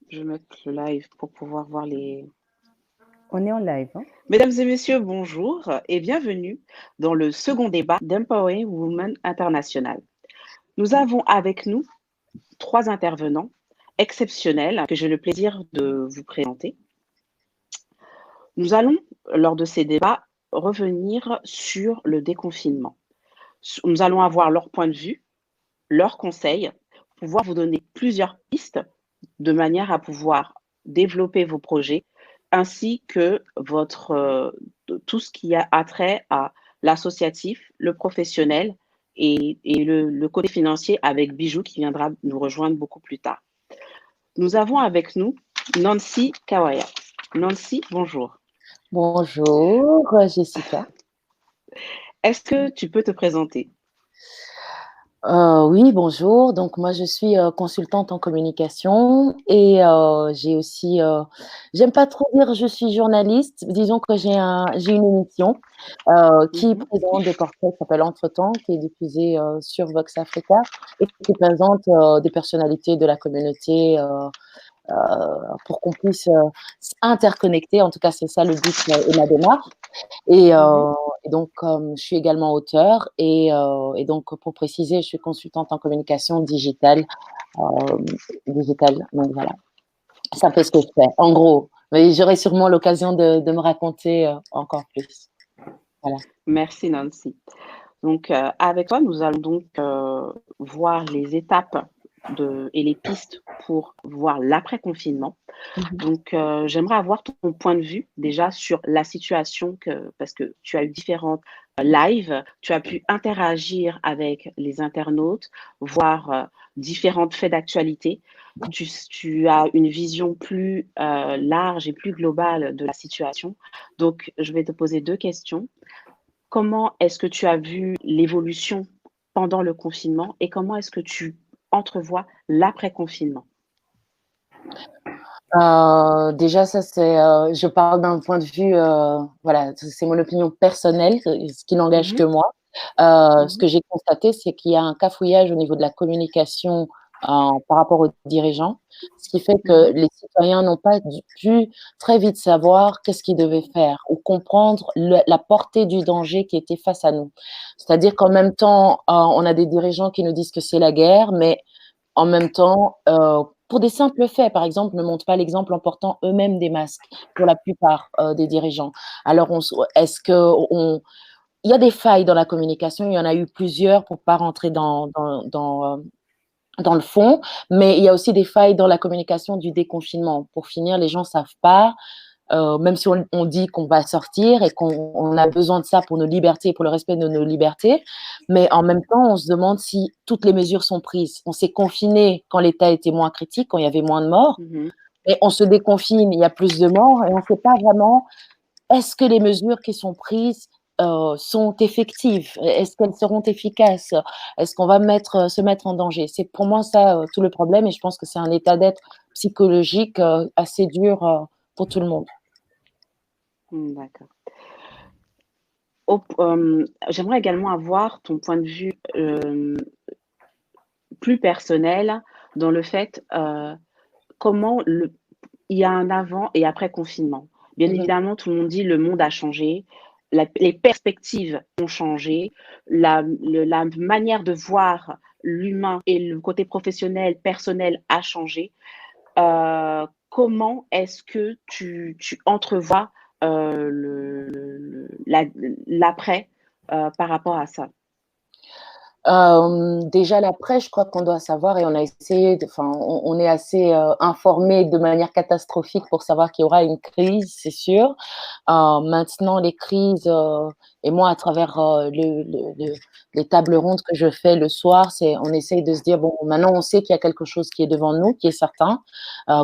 Je vais mettre le live pour pouvoir voir les... On est en live, hein? Mesdames et messieurs, bonjour et bienvenue dans le second débat d'Empowering Women International. Nous avons avec nous trois intervenants exceptionnels que j'ai le plaisir de vous présenter. Nous allons, lors de ces débats, revenir sur le déconfinement. Nous allons avoir leur point de vue, leurs conseils, pouvoir vous donner plusieurs pistes de manière à pouvoir développer vos projets ainsi que tout ce qui a trait à l'associatif, le professionnel et le côté financier avec Bijou qui viendra nous rejoindre beaucoup plus tard. Nous avons avec nous Nancy Kawaya. Nancy, bonjour. Bonjour, Jessica. Est-ce que tu peux te présenter? Oui, bonjour. Donc, moi, je suis consultante en communication et j'ai aussi, j'aime pas trop dire je suis journaliste. Disons que j'ai une émission qui présente des portraits qui s'appelle Entretemps, qui est diffusée sur Vox Africa et qui présente des personnalités de la communauté pour qu'on puisse interconnecter. En tout cas, c'est ça le but et ma démarche. Et donc, je suis également auteure et donc, pour préciser, je suis consultante en communication digitale. Donc voilà, c'est un peu ce que je fais, en gros. Mais j'aurai sûrement l'occasion de me raconter encore plus. Voilà. Merci Nancy. Donc, avec toi, nous allons donc voir les étapes et les pistes pour voir l'après-confinement. Donc, j'aimerais avoir ton point de vue déjà sur la situation parce que tu as eu différentes lives, tu as pu interagir avec les internautes, voir différents faits d'actualité. Tu as une vision plus large et plus globale de la situation. Donc, je vais te poser deux questions. Comment est-ce que tu as vu l'évolution pendant le confinement et comment est-ce que tu entrevois l'après-confinement? Déjà, ça, je parle d'un point de vue, voilà, c'est mon opinion personnelle, ce qui n'engage que Mhm, moi. Ce mhm, que j'ai constaté, c'est qu'il y a un cafouillage au niveau de la communication par rapport aux dirigeants, ce qui fait que mhm, les citoyens n'ont pas pu très vite savoir qu'est-ce qu'ils devaient faire ou comprendre la portée du danger qui était face à nous. C'est-à-dire qu'en même temps, on a des dirigeants qui nous disent que c'est la guerre, mais en même temps, pour des simples faits, par exemple, ne montrent pas l'exemple en portant eux-mêmes des masques pour la plupart des dirigeants. Alors, est-ce que il y a des failles dans la communication, il y en a eu plusieurs pour pas rentrer dans le fond, mais il y a aussi des failles dans la communication du déconfinement. Pour finir, les gens savent pas, même si on dit qu'on va sortir et qu'on a besoin de ça pour nos libertés, pour le respect de nos libertés, mais en même temps, on se demande si toutes les mesures sont prises. On s'est confiné quand l'état était moins critique, quand il y avait moins de morts, mhm. et on se déconfine, il y a plus de morts, et on ne sait pas vraiment est-ce que les mesures qui sont prises sont effectives? Est-ce qu'elles seront efficaces? Est-ce qu'on va se mettre en danger? C'est pour moi ça tout le problème et je pense que c'est un état d'être psychologique assez dur pour tout le monde. D'accord. J'aimerais également avoir ton point de vue plus personnel dans le fait comment il y a un avant et après confinement. Bien Mhm. évidemment, tout le monde dit le monde a changé, les perspectives ont changé, la manière de voir l'humain et le côté professionnel, personnel a changé. Comment est-ce que tu entrevois l'après par rapport à ça? Déjà l'après, je crois qu'on doit savoir et on a essayé, enfin, on est assez informé de manière catastrophique pour savoir qu'il y aura une crise, c'est sûr. Maintenant, les crises, et moi, à travers les tables rondes que je fais le soir, on essaye de se dire, bon, maintenant, on sait qu'il y a quelque chose qui est devant nous, qui est certain.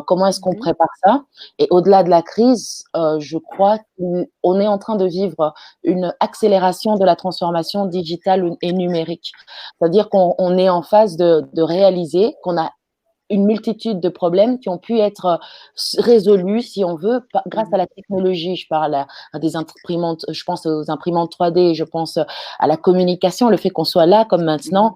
Comment est-ce qu'on Mhm, prépare ça? Et au-delà de la crise, je crois qu'on est en train de vivre une accélération de la transformation digitale et numérique. C'est-à-dire qu'on est en phase de réaliser qu'on a une multitude de problèmes qui ont pu être résolus, si on veut, grâce à la technologie. Je parle à des imprimantes, je pense aux imprimantes 3D, je pense à la communication, le fait qu'on soit là comme maintenant.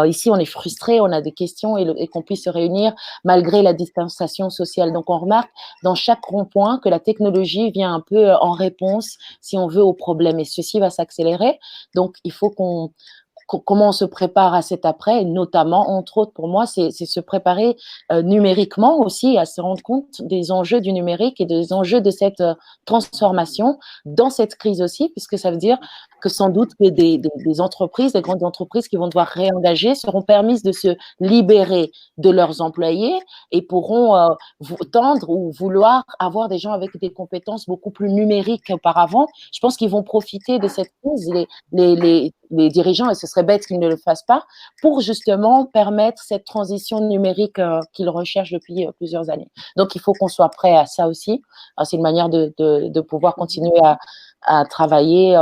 Ici, on est frustré, on a des questions et qu'on puisse se réunir malgré la distanciation sociale. Donc, on remarque dans chaque rond-point que la technologie vient un peu en réponse, si on veut, aux problèmes. Et ceci va s'accélérer. Donc, il faut comment on se prépare à cet après, et notamment, entre autres, pour moi, c'est se préparer numériquement aussi, à se rendre compte des enjeux du numérique et des enjeux de cette transformation dans cette crise aussi, puisque ça veut dire que sans doute que des entreprises, des grandes entreprises qui vont devoir réengager seront permises de se libérer de leurs employés et pourront tendre ou vouloir avoir des gens avec des compétences beaucoup plus numériques qu'auparavant. Je pense qu'ils vont profiter de cette crise, les dirigeants, et ce serait bête qu'ils ne le fassent pas, pour justement permettre cette transition numérique qu'ils recherchent depuis plusieurs années. Donc, il faut qu'on soit prêt à ça aussi. C'est une manière de pouvoir continuer à travailler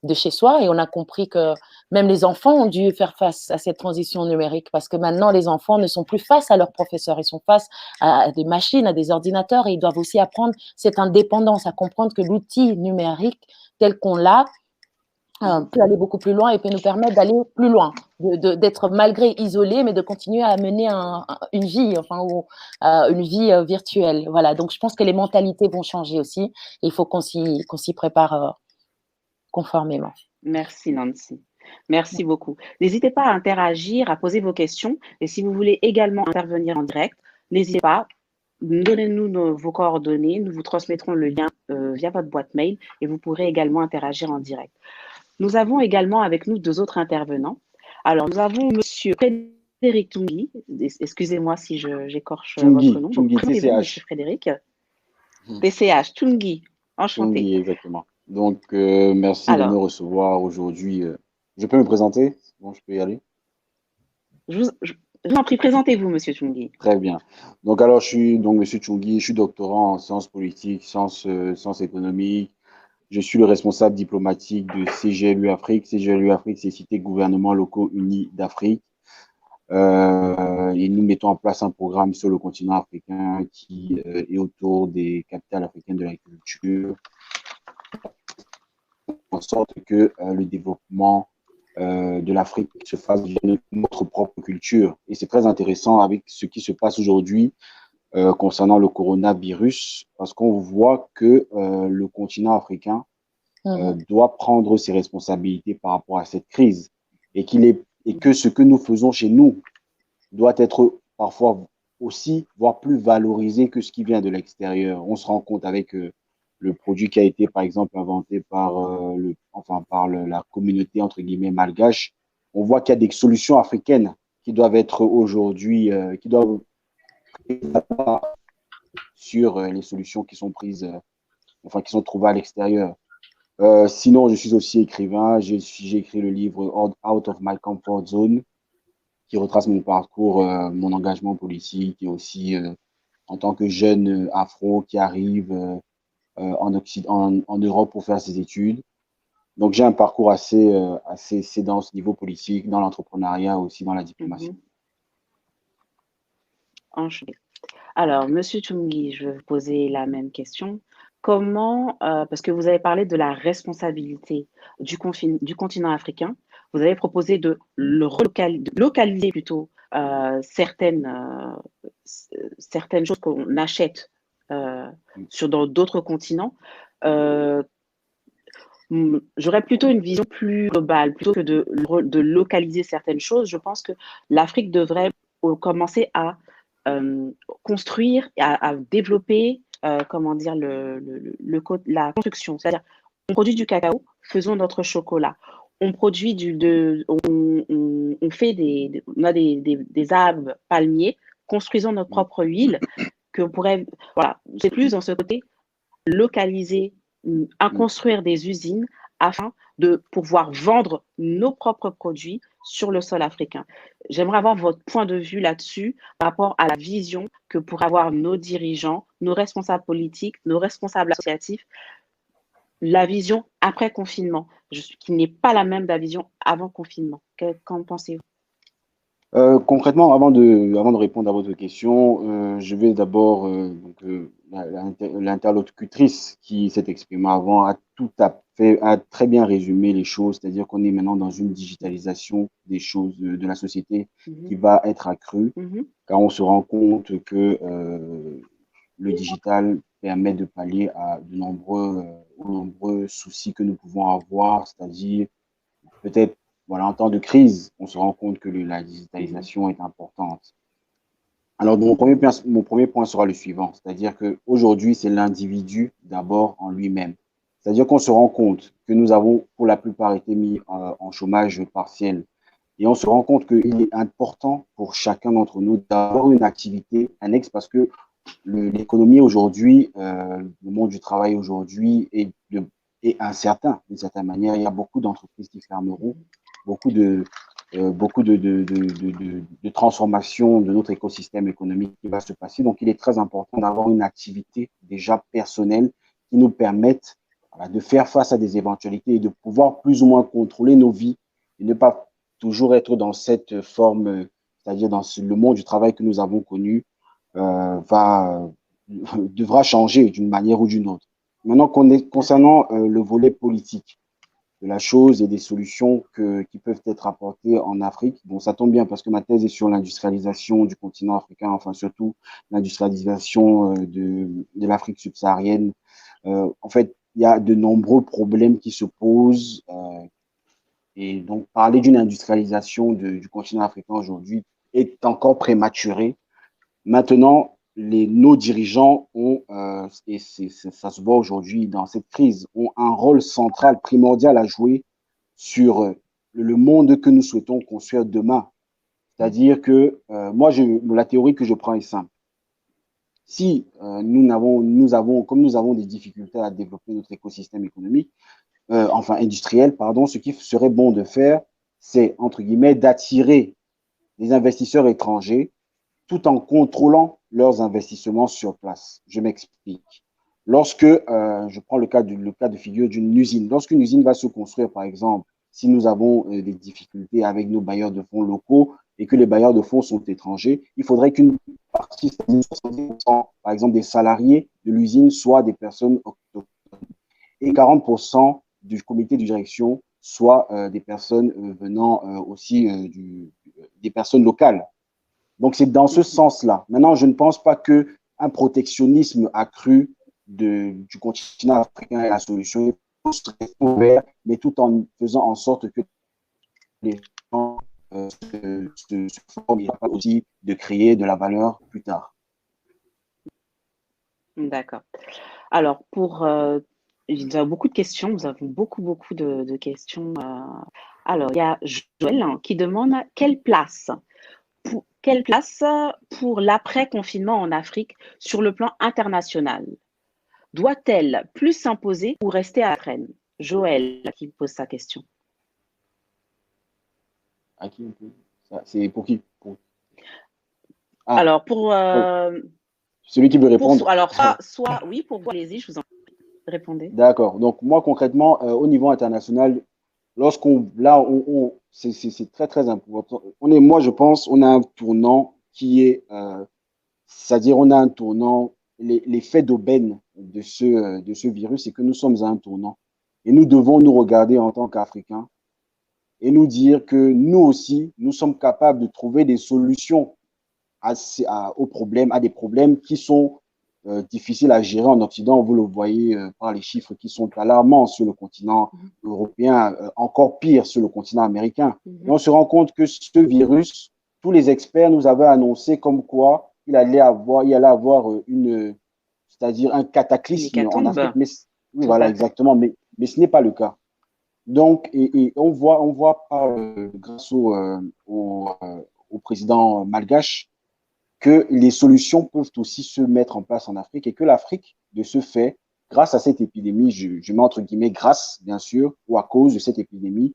de chez soi. Et on a compris que même les enfants ont dû faire face à cette transition numérique parce que maintenant, les enfants ne sont plus face à leurs professeurs, ils sont face à des machines, à des ordinateurs et ils doivent aussi apprendre cette indépendance, à comprendre que l'outil numérique tel qu'on l'a peut aller beaucoup plus loin et peut nous permettre d'aller plus loin, d'être malgré isolé, mais de continuer à mener une vie, une vie virtuelle. Voilà. Donc, je pense que les mentalités vont changer aussi. Et il faut qu'on s'y prépare conformément. Merci Nancy. Merci beaucoup. N'hésitez pas à interagir, à poser vos questions. Et si vous voulez également intervenir en direct, n'hésitez pas. Donnez-nous vos coordonnées. Nous vous transmettrons le lien via votre boîte mail et vous pourrez également interagir en direct. Nous avons également avec nous 2 autres intervenants. Alors, nous avons Monsieur Frédéric Tungui. Excusez-moi si j'écorche votre nom. Donc, Tungui, présentez-vous, TCH. Monsieur Frédéric. TCH, Tungui. Enchanté. Tungui, exactement. Donc, merci de me recevoir aujourd'hui. Je peux me présenter? Bon, je peux y aller? Je vous en prie, présentez-vous, Monsieur Tungui. Très bien. Donc, alors, je suis donc Monsieur Tungui, je suis doctorant en sciences politiques, sciences économiques. Je suis le responsable diplomatique de CGLU Afrique. CGLU Afrique, c'est Cité Gouvernements Locaux Unis d'Afrique. Et nous mettons en place un programme sur le continent africain qui est autour des capitales africaines de la culture, en sorte que le développement de l'Afrique se fasse via notre propre culture. Et c'est très intéressant avec ce qui se passe aujourd'hui concernant le coronavirus, parce qu'on voit que le continent africain doit prendre ses responsabilités par rapport à cette crise et que ce que nous faisons chez nous doit être parfois aussi, voire plus valorisé que ce qui vient de l'extérieur. On se rend compte avec le produit qui a été, par exemple, inventé par, la communauté, entre guillemets, malgache. On voit qu'il y a des solutions africaines qui doivent être aujourd'hui, qui doivent sur les solutions qui sont prises, qui sont trouvées à l'extérieur. Sinon, je suis aussi écrivain. J'ai écrit le livre Out of My Comfort Zone, qui retrace mon parcours, mon engagement politique et aussi en tant que jeune afro qui arrive en Europe pour faire ses études. Donc, j'ai un parcours assez dense au niveau politique, dans l'entrepreneuriat, aussi dans la diplomatie. Enchanté. Alors, Monsieur Tungui, je vais vous poser la même question. Comment, parce que vous avez parlé de la responsabilité du continent africain, vous avez proposé de localiser plutôt certaines choses qu'on achète dans d'autres continents. J'aurais plutôt une vision plus globale, plutôt que de localiser certaines choses. Je pense que l'Afrique devrait commencer à construire, à développer, la construction. C'est-à-dire, on produit du cacao, faisons notre chocolat. On produit on fait on a des arbres palmiers, construisons notre propre huile voilà, c'est plus dans ce côté localiser, à construire des usines afin de pouvoir vendre nos propres produits sur le sol africain. J'aimerais avoir votre point de vue là-dessus par rapport à la vision que pourraient avoir nos dirigeants, nos responsables politiques, nos responsables associatifs, la vision après confinement, qui n'est pas la même de la vision avant confinement. Qu'en pensez-vous? Concrètement, avant de répondre à votre question, je vais d'abord, l'interlocutrice qui s'est exprimée avant a très bien résumé les choses, c'est-à-dire qu'on est maintenant dans une digitalisation des choses de la société qui Mhm, va être accrue, mhm, car on se rend compte que le digital permet de pallier à aux nombreux soucis que nous pouvons avoir, c'est-à-dire peut-être, voilà, en temps de crise, on se rend compte que la mhm, digitalisation est importante. Alors, mon premier point sera le suivant, c'est-à-dire qu'aujourd'hui, c'est l'individu d'abord en lui-même. C'est-à-dire qu'on se rend compte que nous avons, pour la plupart, été mis en chômage partiel. Et on se rend compte qu'il est important pour chacun d'entre nous d'avoir une activité annexe parce que l'économie aujourd'hui, le monde du travail aujourd'hui est incertain d'une certaine manière. Il y a beaucoup d'entreprises qui fermeront, beaucoup de transformations de notre écosystème économique qui va se passer. Donc, il est très important d'avoir une activité déjà personnelle qui nous permette, voilà, de faire face à des éventualités et de pouvoir plus ou moins contrôler nos vies et ne pas toujours être dans cette forme, c'est-à-dire dans le monde du travail que nous avons connu, devra changer d'une manière ou d'une autre. Maintenant, d'accord. concernant le volet politique de la chose et des solutions qui peuvent être apportées en Afrique, bon, ça tombe bien parce que ma thèse est sur l'industrialisation du continent africain, enfin surtout l'industrialisation de l'Afrique subsaharienne. En fait, il y a de nombreux problèmes qui se posent. Et donc, parler d'une industrialisation du continent africain aujourd'hui est encore prématuré. Maintenant, nos dirigeants ont, ça se voit aujourd'hui dans cette crise, ont un rôle central, primordial à jouer sur le monde que nous souhaitons construire demain. Mhm, C'est-à-dire que la théorie que je prends est simple. Si comme nous avons des difficultés à développer notre écosystème économique, enfin industriel, pardon, ce qui serait bon de faire, c'est, entre guillemets, d'attirer des investisseurs étrangers tout en contrôlant leurs investissements sur place. Je m'explique. Lorsque, je prends le cas de figure d'une usine, lorsqu'une usine va se construire, par exemple, si nous avons des difficultés avec nos bailleurs de fonds locaux et que les bailleurs de fonds sont étrangers, il faudrait qu'une partie, 70%, par exemple, des salariés de l'usine soient des personnes autochtones et 40% du comité de direction soient des personnes venant aussi des personnes locales. Donc, c'est dans ce mhm. sens-là. Maintenant, je ne pense pas qu'un protectionnisme accru du continent africain est la solution. Il faut se rester ouvert, mais tout en faisant en sorte que les gens se forment et aussi de créer de la valeur plus tard. D'accord. Alors, nous avons beaucoup de questions, nous avons beaucoup de questions. Alors, il y a Joël qui demande quelle place pour l'après-confinement en Afrique sur le plan international? Doit-elle plus s'imposer ou rester à la traîne? Joël qui pose sa question. À qui on peut... C'est pour qui Ah, Alors, celui qui veut répondre. alors soit, oui, pour vous, allez-y, je vous en prie, répondez. D'accord. Donc, moi, concrètement, au niveau international, c'est très, très important. Moi, je pense, on a un tournant c'est-à-dire, on a un tournant, l'effet d'aubaine de ce virus, c'est que nous sommes à un tournant. Et nous devons nous regarder en tant qu'Africains et nous dire que nous aussi, nous sommes capables de trouver des solutions aux problèmes, à des problèmes qui sont difficiles à gérer en Occident. Vous le voyez par les chiffres qui sont alarmants sur le continent Mhm, européen, encore pire sur le continent américain. Et mhm. on se rend compte que ce virus, tous les experts nous avaient annoncé comme quoi il allait avoir c'est-à-dire un Une cataclysme en Afrique. hécatombe, Mais oui, tout voilà, à fait. exactement. Mais ce n'est pas le cas. Donc, et on voit grâce au président malgache, que les solutions peuvent aussi se mettre en place en Afrique et que l'Afrique, de ce fait, grâce à cette épidémie, je mets entre guillemets grâce, bien sûr, ou à cause de cette épidémie,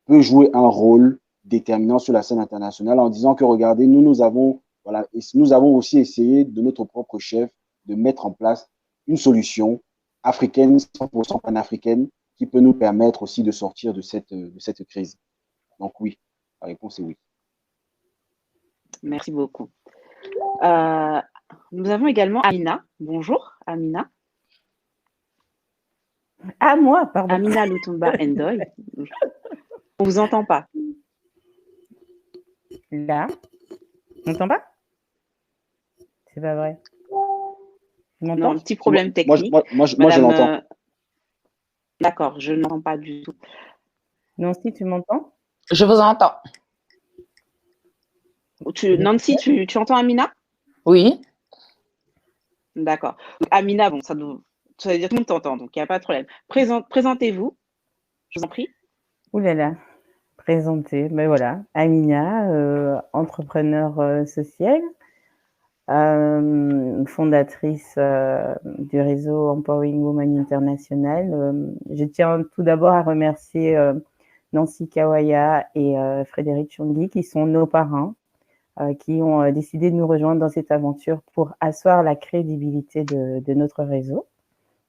peut jouer un rôle déterminant sur la scène internationale en disant que, regardez, voilà, nous avons aussi essayé de notre propre chef de mettre en place une solution africaine, 100% panafricaine, qui peut nous permettre aussi de sortir de cette crise. Donc oui, la réponse est oui. Merci beaucoup. Euh, Nous avons également Amina. Bonjour, Amina. Ah, moi, pardon. Amina Lutumba Ndoye. On vous entend pas. Là, on m'entend pas? C'est pas vrai. Tu Non, un m'entends? petit problème Moi, technique. je Madame, l'entends. D'accord, je n'entends pas du tout. Nancy, tu m'entends? Je vous entends. Nancy, tu entends Amina? Oui. D'accord. Amina, bon, ça veut dire que tout le monde t'entend, donc il n'y a pas de problème. Présentez-vous, je vous en prie. Ouh là là, présenter. Ben voilà, Amina, entrepreneur social, fondatrice du réseau Empowering Women International. Je tiens tout d'abord à remercier Nancy Kawaya et Frédéric Chongui qui sont nos parrains, qui ont décidé de nous rejoindre dans cette aventure pour asseoir la crédibilité de notre réseau.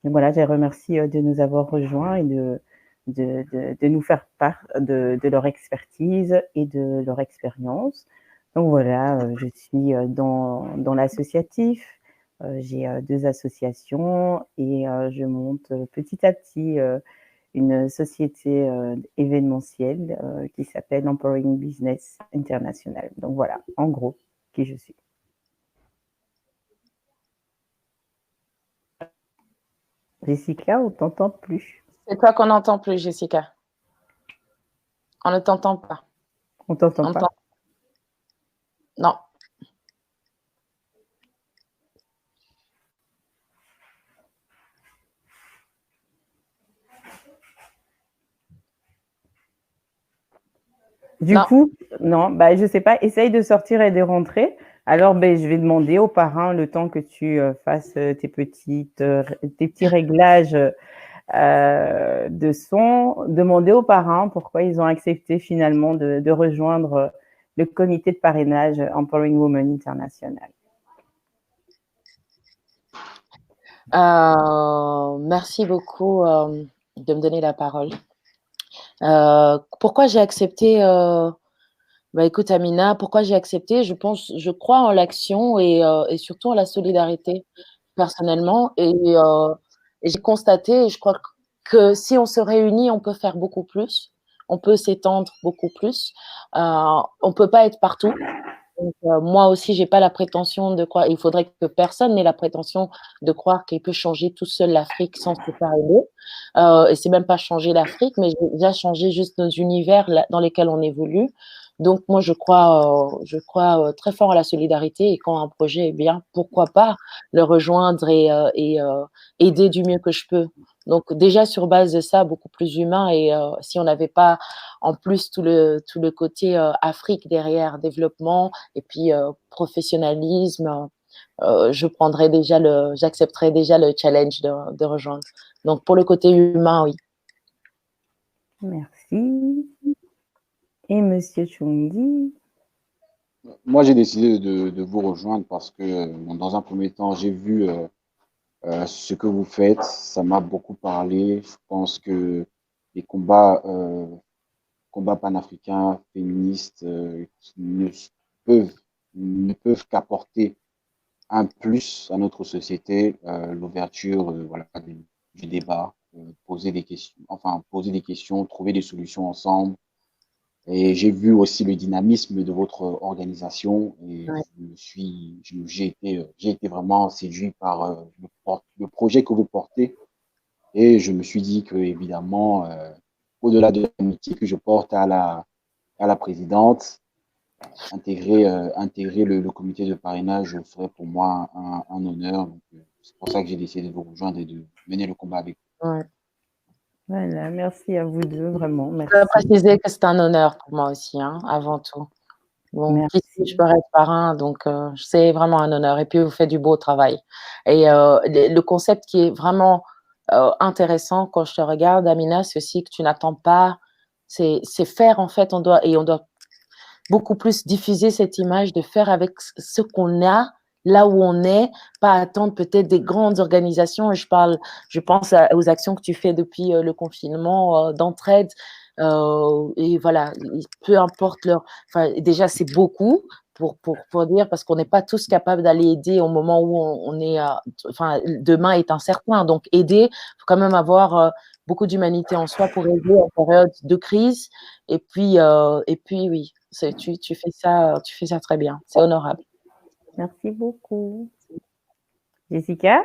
Donc voilà, je les remercie de nous avoir rejoints et de nous faire part de leur expertise et de leur expérience. Donc voilà, je suis dans l'associatif. J'ai 2 associations et je monte petit à petit une société événementielle qui s'appelle Empowering Business International. Donc voilà, en gros, qui je suis. Jessica, on t'entend plus. C'est toi qu'on n'entend plus, Jessica. On ne t'entend pas. On t'entend pas. Non. Du coup, non, bah, je sais pas, essaye de sortir et de rentrer. Alors, ben, je vais demander aux parrains le temps que tu fasses tes petits réglages de son. Demander aux parrains pourquoi ils ont accepté finalement de rejoindre le comité de parrainage Empowering Women International. Merci beaucoup de me donner la parole. Pourquoi j'ai accepté écoute Amina, pourquoi j'ai accepté? Je crois en l'action et surtout en la solidarité personnellement et j'ai constaté et je crois que si on se réunit, on peut faire beaucoup plus, on peut s'étendre beaucoup plus. On peut pas être partout. Donc, moi aussi, j'ai pas la prétention de croire. Il faudrait que personne n'ait la prétention de croire qu'il peut changer tout seul l'Afrique sans se faire aider. Et c'est même pas changer l'Afrique, mais déjà changer juste nos univers dans lesquels on évolue. Donc moi, je crois très fort à la solidarité et quand un projet est bien, pourquoi pas le rejoindre et aider du mieux que je peux. Donc déjà sur base de ça, beaucoup plus humain et si on n'avait pas en plus tout le côté Afrique derrière, développement et puis professionnalisme, j'accepterais déjà le challenge de rejoindre. Donc pour le côté humain, oui. Merci. Et Monsieur Chungui? Moi, j'ai décidé de vous rejoindre parce que, dans un premier temps, j'ai vu ce que vous faites. Ça m'a beaucoup parlé. Je pense que les combats panafricains, féministes, peuvent, ne peuvent qu'apporter un plus à notre société, l'ouverture voilà, du débat, poser des questions, trouver des solutions ensemble. Et j'ai vu aussi le dynamisme de votre organisation et Ouais. j'ai été vraiment séduit par le projet que vous portez. Et je me suis dit que, évidemment, au-delà de l'amitié que je porte à la présidente, intégrer le comité de parrainage serait pour moi un honneur. C'est pour ça que j'ai décidé de vous rejoindre et de mener le combat avec vous. Ouais. Voilà, merci à vous deux, vraiment. Je Merci. veux préciser que c'est un honneur pour moi aussi, hein, avant tout. Bon, Merci. ici, je peux être parrain, donc c'est vraiment un honneur. Et puis, vous faites du beau travail. Et le concept qui est vraiment intéressant quand je te regarde, Amina, c'est aussi que tu n'attends pas. C'est faire, en fait, on doit beaucoup plus diffuser cette image de faire avec ce qu'on a, là où on est, pas attendre peut-être des grandes organisations. Et je pense aux actions que tu fais depuis le confinement, d'entraide. Et voilà, peu importe déjà c'est beaucoup, pour dire, parce qu'on n'est pas tous capables d'aller aider au moment où on est, enfin, demain est incertain. Donc, aider, il faut quand même avoir beaucoup d'humanité en soi pour aider en période de crise. Et puis oui, tu fais ça très bien. C'est honorable. Merci beaucoup. Jessica?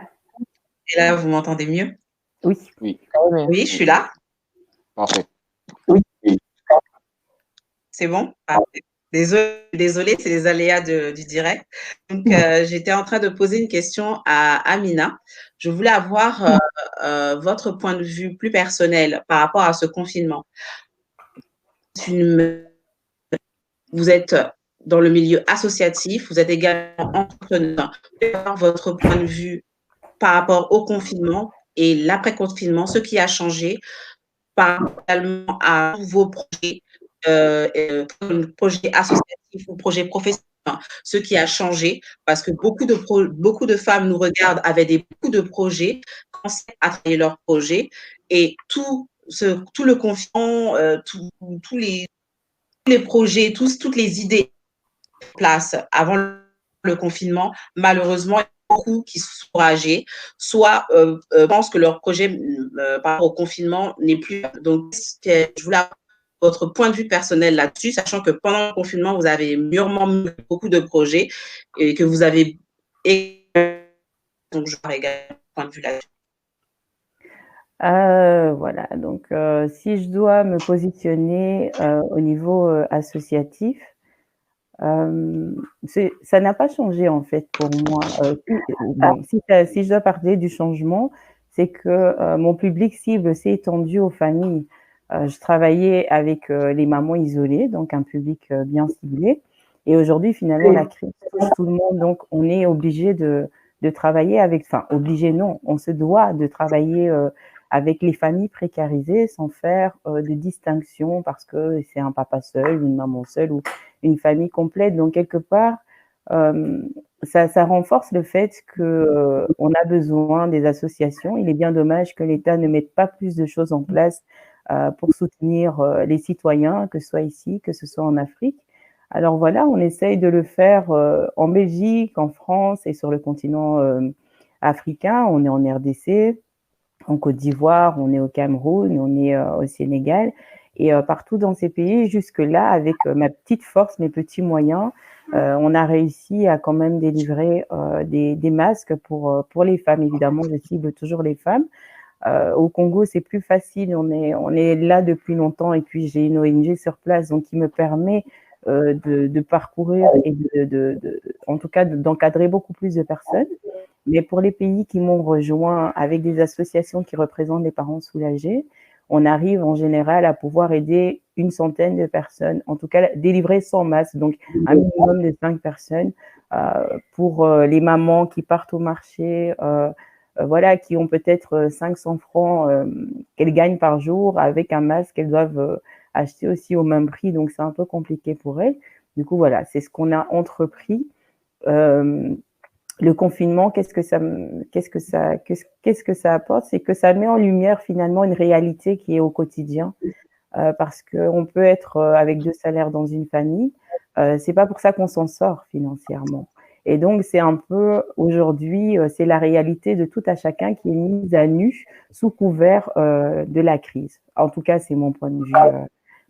Et là, vous m'entendez mieux? Oui. Oui. Oui, je suis là. Parfait. Oui. C'est bon? Désolée, c'est les aléas du direct. Donc, j'étais en train de poser une question à Amina. Je voulais avoir votre point de vue plus personnel par rapport à ce confinement. Vous êtes dans le milieu associatif, vous êtes également entrepreneur. Votre point de vue par rapport au confinement et l'après-confinement, ce qui a changé par rapport également à vos projets associatifs ou projets professionnels, ce qui a changé, parce que beaucoup de femmes nous regardent avec beaucoup de projets, commencent à travailler leurs projets, et tout le confinement, tous les projets, toutes les idées en place avant le confinement, malheureusement, il y a beaucoup qui sont encouragés, soit pensent que leur projet par rapport au confinement n'est plus. Donc, je voulais avoir votre point de vue personnel là-dessus, sachant que pendant le confinement, vous avez mûrement mené beaucoup de projets et que vous avez. Donc, je vais également un point de vue là-dessus. Voilà, donc si je dois me positionner au niveau associatif, ça n'a pas changé en fait pour moi. Si je dois parler du changement, c'est que mon public cible s'est étendu aux familles. Je travaillais avec les mamans isolées, donc un public bien ciblé. Et aujourd'hui, finalement, la crise touche tout le monde, donc on est obligé de travailler avec, enfin, obligé non, on se doit de travailler avec les familles précarisées sans faire de distinction parce que c'est un papa seul, une maman seule ou une famille complète. Donc, quelque part, ça renforce le fait qu'on a besoin des associations. Il est bien dommage que l'État ne mette pas plus de choses en place pour soutenir les citoyens, que ce soit ici, que ce soit en Afrique. Alors voilà, on essaye de le faire en Belgique, en France et sur le continent africain. On est en RDC, en Côte d'Ivoire, on est au Cameroun, on est au Sénégal. Et partout dans ces pays, jusque-là, avec ma petite force, mes petits moyens, on a réussi à quand même délivrer des masques pour les femmes. Évidemment, je cible toujours les femmes. Au Congo, c'est plus facile. On est là depuis longtemps et puis j'ai une ONG sur place, donc qui me permet de parcourir et en tout cas d'encadrer beaucoup plus de personnes. Mais pour les pays qui m'ont rejoint avec des associations qui représentent les parents soulagés, on arrive en général à pouvoir aider une centaine de personnes, en tout cas délivrer 100 masques, donc un minimum de 5 personnes pour les mamans qui partent au marché, voilà, qui ont peut-être 500 francs qu'elles gagnent par jour avec un masque qu'elles doivent acheter aussi au même prix, donc c'est un peu compliqué pour elles. Du coup, voilà, c'est ce qu'on a entrepris. Le confinement, qu'est-ce que ça apporte? C'est que ça met en lumière finalement une réalité qui est au quotidien, parce qu'on peut être avec 2 salaires dans une famille, c'est pas pour ça qu'on s'en sort financièrement. Et donc c'est un peu aujourd'hui, c'est la réalité de tout à chacun qui est mise à nu sous couvert de la crise. En tout cas, c'est mon point de vue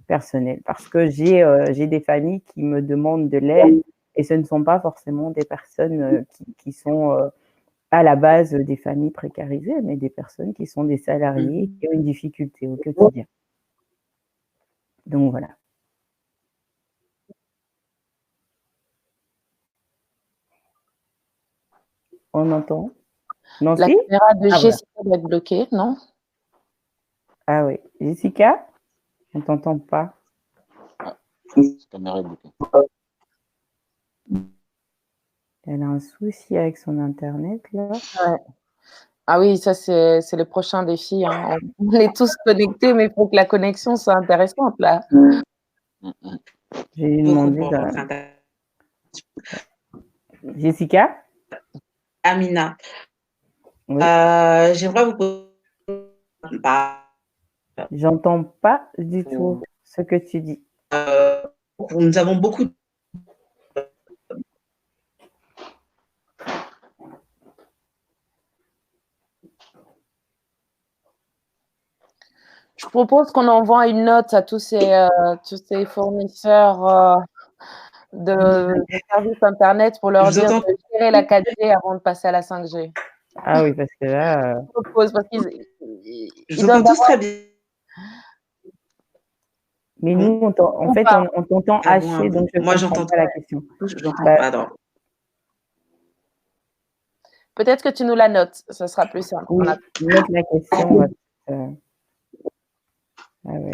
personnel, parce que j'ai des familles qui me demandent de l'aide. Et ce ne sont pas forcément des personnes qui sont à la base des familles précarisées, mais des personnes qui sont des salariés qui ont une difficulté au quotidien. Donc voilà. On entend? Nancy? La caméra de Voilà. Jessica doit être bloquée, non? Ah oui. Jessica? On ne t'entend pas. La caméra est bloquée. Elle a un souci avec son Internet, là. Ouais. Ah oui, ça, c'est le prochain défi. Hein. On est tous connectés, mais il faut que la connexion soit intéressante, là. J'ai lui demandé Jessica? Amina, Oui. j'aimerais vous poser. J'entends pas du tout ce que tu dis. Nous avons beaucoup. propose qu'on envoie une note à tous ces fournisseurs de services Internet pour leur Je vous dire entends. de gérer la 4G avant de passer à la 5G. Ah oui, parce que là, Je propose parce qu'ils Je ils vous doivent entends tous avoir très bien. mais Bon. nous, en fait, pas. on t'entend Ah bon, ah haché, bon. donc je ne Moi, comprends j'entends pas la question. j'entends Bah, pas. Alors, Peut-être que tu nous la notes, ce sera plus simple. oui, note la question. Ah ouais.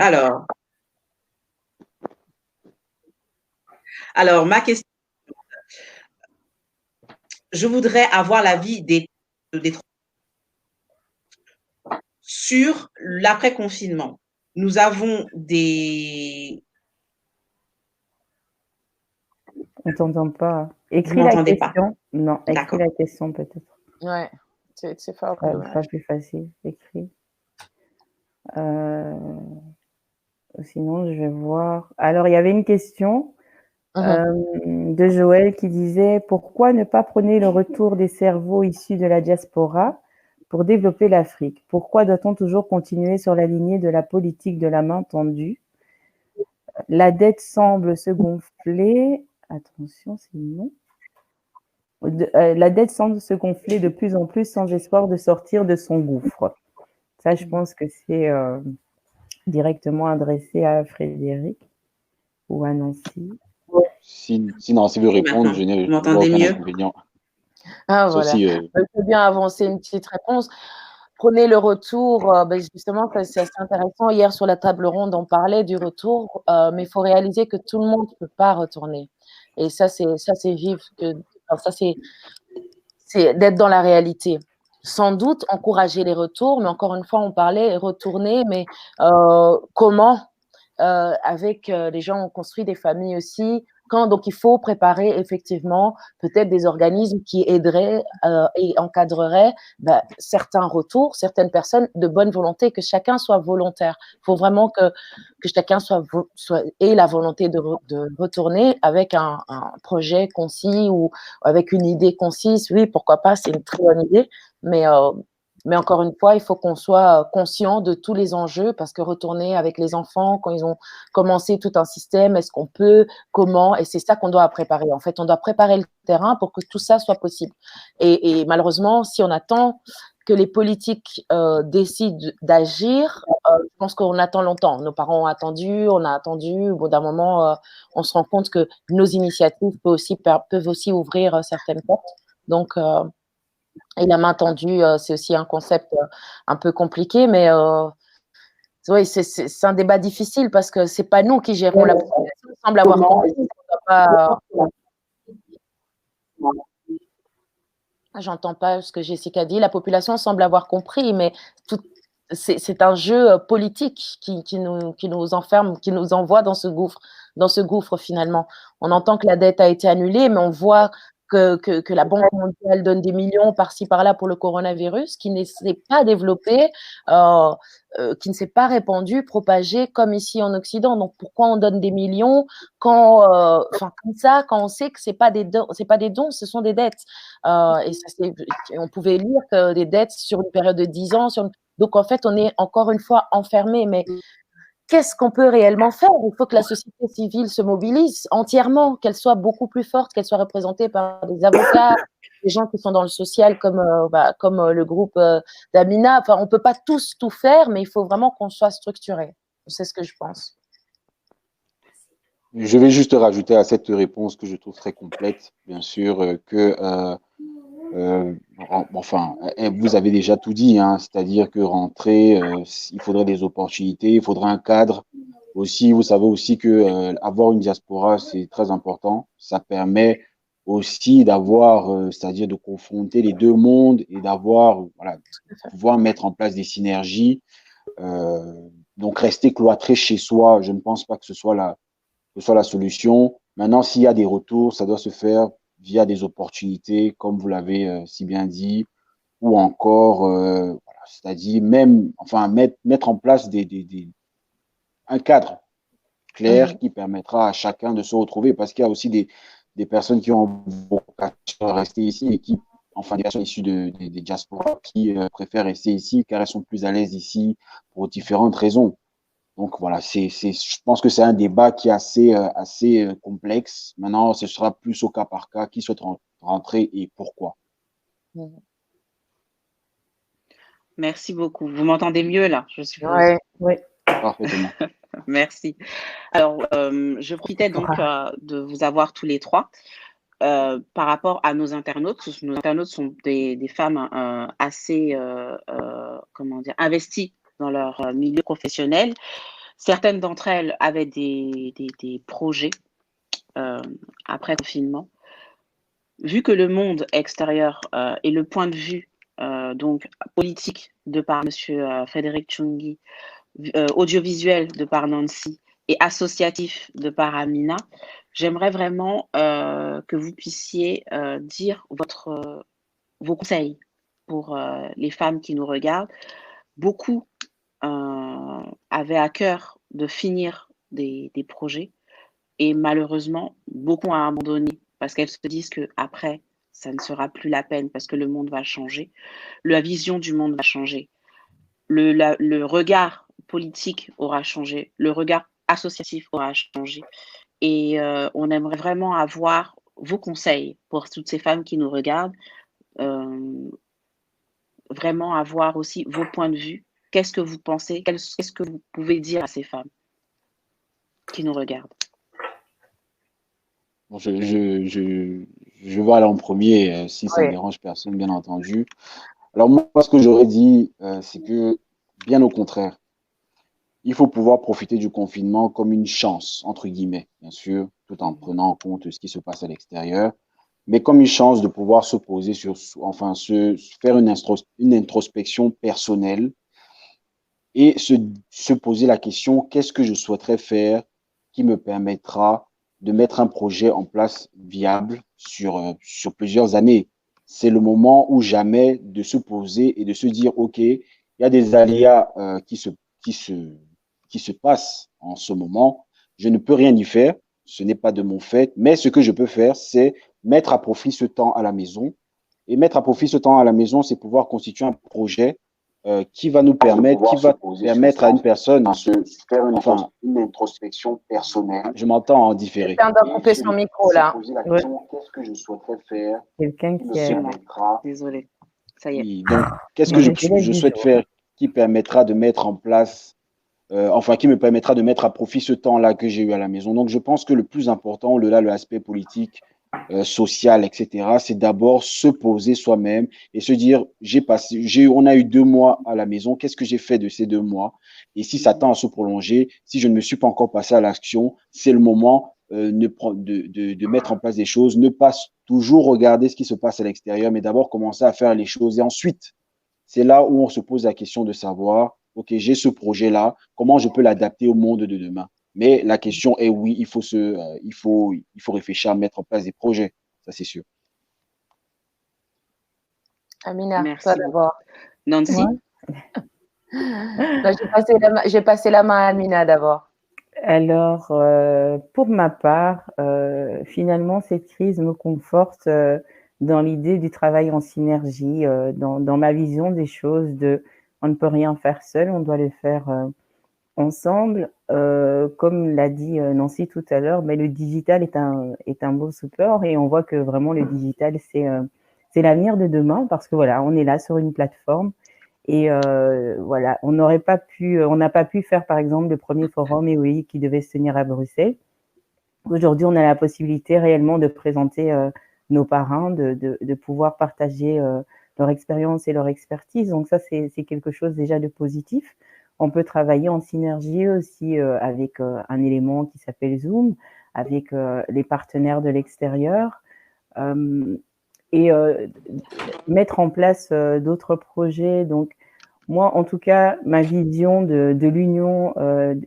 alors, ma question, je voudrais avoir l'avis des sur l'après-confinement. Nous avons des... On t'entend pas. Vous Écris la m'entendez pas? question. Non, écris D'accord. la question peut-être. Ouais, c'est fort Ça dommage. sera plus facile. Écris. Sinon, je vais voir. Alors, il y avait une question de Joël qui disait pourquoi ne pas prôner le retour des cerveaux issus de la diaspora pour développer l'Afrique? Pourquoi doit-on toujours continuer sur la lignée de la politique de la main tendue? La dette semble se gonfler. Attention, c'est non. La dette semble se gonfler de plus en plus sans espoir de sortir de son gouffre. Ça, je pense que c'est directement adressé à Frédéric ou à Nancy. Si Nancy veut répondre, je n'ai Vous m'entendez aucun mieux? inconvénient. Ah, voilà. Ceci, Je peux bien avancer une petite réponse. Prenez le retour, justement, c'est assez intéressant. Hier, sur la table ronde, on parlait du retour, mais il faut réaliser que tout le monde ne peut pas retourner. Et ça, c'est vif. Ça, c'est d'être dans la réalité. Sans doute encourager les retours, mais encore une fois, on parlait retourner, mais comment avec les gens ont construit des familles aussi. Donc, il faut préparer effectivement peut-être des organismes qui aideraient et encadreraient certains retours, certaines personnes de bonne volonté, que chacun soit volontaire. Il faut vraiment que chacun ait la volonté de retourner avec un projet concis ou avec une idée concise. Oui, pourquoi pas, c'est une très bonne idée, mais encore une fois, il faut qu'on soit conscient de tous les enjeux parce que retourner avec les enfants quand ils ont commencé tout un système, est-ce qu'on peut, comment, et c'est ça qu'on doit préparer. En fait, on doit préparer le terrain pour que tout ça soit possible. Et malheureusement, si on attend que les politiques décident d'agir, je pense qu'on attend longtemps. Nos parents ont attendu, on a attendu. Au bout d'un moment, on se rend compte que nos initiatives peuvent aussi ouvrir certaines portes. Donc, et la main tendue, c'est aussi un concept un peu compliqué, mais oui, c'est un débat difficile parce que c'est pas nous qui gérons la population. On semble avoir compris. J'entends pas ce que Jessica dit. La population semble avoir compris, mais c'est un jeu politique qui nous enferme, qui nous envoie dans ce gouffre finalement. On entend que la dette a été annulée, mais on voit que la Banque mondiale donne des millions par-ci par-là pour le coronavirus, qui ne s'est pas développé, qui ne s'est pas répandu, propagé comme ici en Occident. Donc pourquoi on donne des millions comme ça, quand on sait que c'est pas des dons, ce sont des dettes. Et on pouvait lire que des dettes sur une période de 10 ans. Donc en fait, on est encore une fois enfermé. Mais qu'est-ce qu'on peut réellement faire? Il faut que la société civile se mobilise entièrement, qu'elle soit beaucoup plus forte, qu'elle soit représentée par des avocats, des gens qui sont dans le social comme le groupe d'Amina. Enfin, on ne peut pas tous tout faire, mais il faut vraiment qu'on soit structuré. C'est ce que je pense. je vais juste rajouter à cette réponse que je trouve très complète, bien sûr, vous avez déjà tout dit, hein, c'est-à-dire que rentrer, il faudrait des opportunités, il faudrait un cadre. Aussi, vous savez aussi que avoir une diaspora, c'est très important. Ça permet aussi d'avoir, c'est-à-dire de confronter les deux mondes et d'avoir, voilà, pouvoir mettre en place des synergies. Donc, rester cloîtré chez soi, je ne pense pas que ce soit la solution. Maintenant, s'il y a des retours, ça doit se faire via des opportunités, comme vous l'avez si bien dit, ou encore, voilà, c'est-à-dire même, enfin, mettre en place un cadre clair qui permettra à chacun de se retrouver, parce qu'il y a aussi des personnes qui ont vocation à rester ici et qui, enfin, des personnes issues des diasporas qui préfèrent rester ici car elles sont plus à l'aise ici pour différentes raisons. Donc voilà, je pense que c'est un débat qui est assez complexe. Maintenant, ce sera plus au cas par cas qui souhaite rentrer et pourquoi. Merci beaucoup. Vous m'entendez mieux là, je suppose. Ouais. Oui. Parfaitement. Merci. Alors, je profitais donc de vous avoir tous les trois. Par rapport à nos internautes sont des femmes assez, comment dire, investies dans leur milieu professionnel. Certaines d'entre elles avaient des projets après confinement. Vu que le monde extérieur et le point de vue donc politique de par Monsieur Frédéric Tchungui, audiovisuel de par Nancy et associatif de par Amina, j'aimerais vraiment que vous puissiez dire vos conseils pour les femmes qui nous regardent. Beaucoup avaient à cœur de finir des projets et malheureusement, beaucoup ont abandonné parce qu'elles se disent qu'après, ça ne sera plus la peine parce que le monde va changer. La vision du monde va changer. Le regard politique aura changé. Le regard associatif aura changé. Et on aimerait vraiment avoir vos conseils pour toutes ces femmes qui nous regardent. Vraiment avoir aussi vos points de vue. Qu'est-ce que vous pensez? Qu'est-ce que vous pouvez dire à ces femmes qui nous regardent? Bon, je vais aller en premier, si ça ne dérange personne, bien entendu. Alors moi, ce que j'aurais dit, c'est que, bien au contraire, il faut pouvoir profiter du confinement comme une chance, entre guillemets, bien sûr, tout en prenant en compte ce qui se passe à l'extérieur, mais comme une chance de pouvoir se poser enfin, faire une introspection personnelle et se poser la question, qu'est-ce que je souhaiterais faire qui me permettra de mettre un projet en place viable sur plusieurs années. C'est le moment ou jamais de se poser et de se dire, OK, il y a des aléas qui se passent en ce moment. Je ne peux rien y faire. Ce n'est pas de mon fait. Mais ce que je peux faire, c'est mettre à profit ce temps à la maison. Et mettre à profit ce temps à la maison, c'est pouvoir constituer un projet qui va permettre à une personne de faire une introspection personnelle. Je m'entends en différé. Quelqu'un doit couper son micro là. Poser la question, qu'est-ce que je souhaiterais faire? Quelqu'un qui est... Désolée, ça y est. Oui, donc, qu'est-ce que je souhaite faire qui permettra de mettre en place, qui me permettra de mettre à profit ce temps-là que j'ai eu à la maison. Donc, je pense que le plus important, au-delà de l'aspect politique, social, etc., c'est d'abord se poser soi-même et se dire, on a eu 2 mois à la maison, qu'est-ce que j'ai fait de ces 2 mois? Et si ça tend à se prolonger, si je ne me suis pas encore passé à l'action, c'est le moment de mettre en place des choses, ne pas toujours regarder ce qui se passe à l'extérieur, mais d'abord commencer à faire les choses. Et ensuite, c'est là où on se pose la question de savoir, OK, j'ai ce projet-là, comment je peux l'adapter au monde de demain? Mais la question est oui, il faut réfléchir à mettre en place des projets, ça c'est sûr. Amina, Merci toi d'abord. Nancy? J'ai passé la main à Amina d'abord. Alors, pour ma part, finalement, cette crise me conforte dans l'idée du travail en synergie, dans ma vision des choses, on ne peut rien faire seul, on doit le faire ensemble. Comme l'a dit Nancy tout à l'heure, mais le digital est un beau support et on voit que vraiment le digital, c'est l'avenir de demain parce que voilà, on est là sur une plateforme. Et voilà, on n'a pas pu faire, par exemple, le premier forum EOI qui devait se tenir à Bruxelles. Aujourd'hui, on a la possibilité réellement de présenter nos parrains, de pouvoir partager leur expérience et leur expertise. Donc ça, c'est quelque chose déjà de positif. On peut travailler en synergie aussi avec un élément qui s'appelle Zoom, avec les partenaires de l'extérieur. Et mettre en place d'autres projets. Donc, moi, en tout cas, ma vision de l'union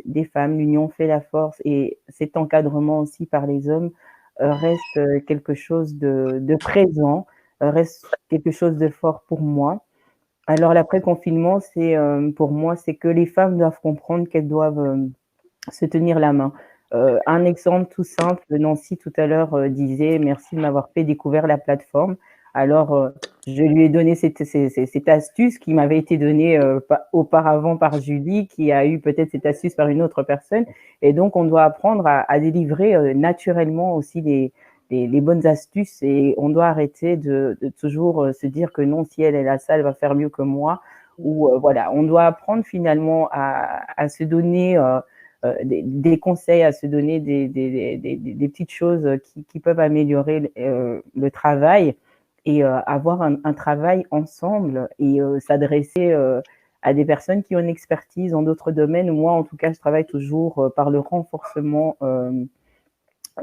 des femmes, l'union fait la force et cet encadrement aussi par les hommes reste quelque chose de présent, reste quelque chose de fort pour moi. Alors, l'après-confinement, pour moi, c'est que les femmes doivent comprendre qu'elles doivent se tenir la main. Un exemple tout simple, Nancy tout à l'heure disait merci de m'avoir fait découvrir la plateforme. Alors, je lui ai donné cette astuce qui m'avait été donnée auparavant par Julie, qui a eu peut-être cette astuce par une autre personne. Et donc, on doit apprendre à délivrer naturellement aussi les bonnes astuces, et on doit arrêter de toujours se dire que non, si elle a ça, elle va faire mieux que moi. Ou voilà, on doit apprendre finalement à se donner des conseils, à se donner des petites choses qui peuvent améliorer le travail, et avoir un travail ensemble, et s'adresser à des personnes qui ont une expertise dans d'autres domaines. Moi, en tout cas, je travaille toujours par le renforcement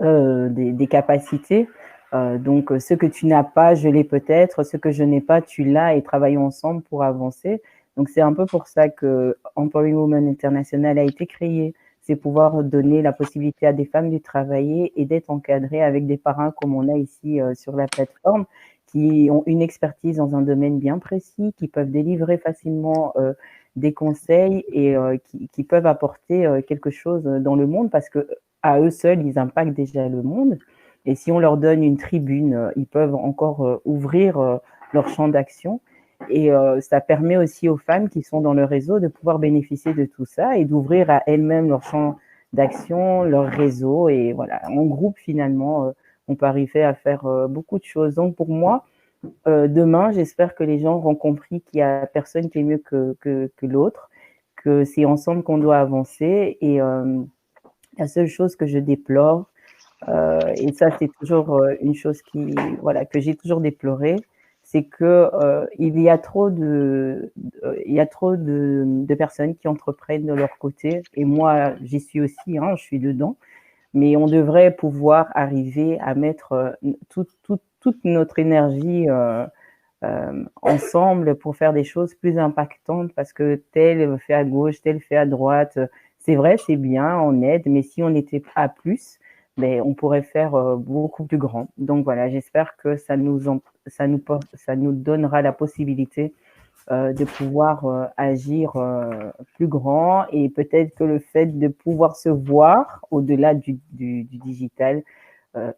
des capacités. Donc, ce que tu n'as pas, je l'ai peut-être. Ce que je n'ai pas, tu l'as, et travaillons ensemble pour avancer. Donc, c'est un peu pour ça que Empowering Women International a été créé. C'est pouvoir donner la possibilité à des femmes de travailler et d'être encadrées avec des parrains comme on a ici sur la plateforme, qui ont une expertise dans un domaine bien précis, qui peuvent délivrer facilement des conseils, et qui peuvent apporter quelque chose dans le monde, parce que à eux seuls, ils impactent déjà le monde. Et si on leur donne une tribune, ils peuvent encore ouvrir leur champ d'action. Et ça permet aussi aux femmes qui sont dans le réseau de pouvoir bénéficier de tout ça et d'ouvrir à elles-mêmes leur champ d'action, leur réseau. Et voilà, en groupe, finalement, on peut arriver à faire beaucoup de choses. Donc, pour moi, demain, j'espère que les gens auront compris qu'il n'y a personne qui est mieux que l'autre, que c'est ensemble qu'on doit avancer. Et la seule chose que je déplore, et ça c'est toujours une chose que j'ai toujours déploré, c'est que il y a trop de personnes qui entreprennent de leur côté, et moi j'y suis aussi, hein, je suis dedans, mais on devrait pouvoir arriver à mettre toute notre énergie ensemble pour faire des choses plus impactantes, parce que tel fait à gauche, tel fait à droite. C'est vrai, c'est bien, on aide, mais si on était à plus, ben, on pourrait faire beaucoup plus grand. Donc voilà, j'espère que ça nous donnera la possibilité de pouvoir agir plus grand, et peut-être que le fait de pouvoir se voir au-delà du digital,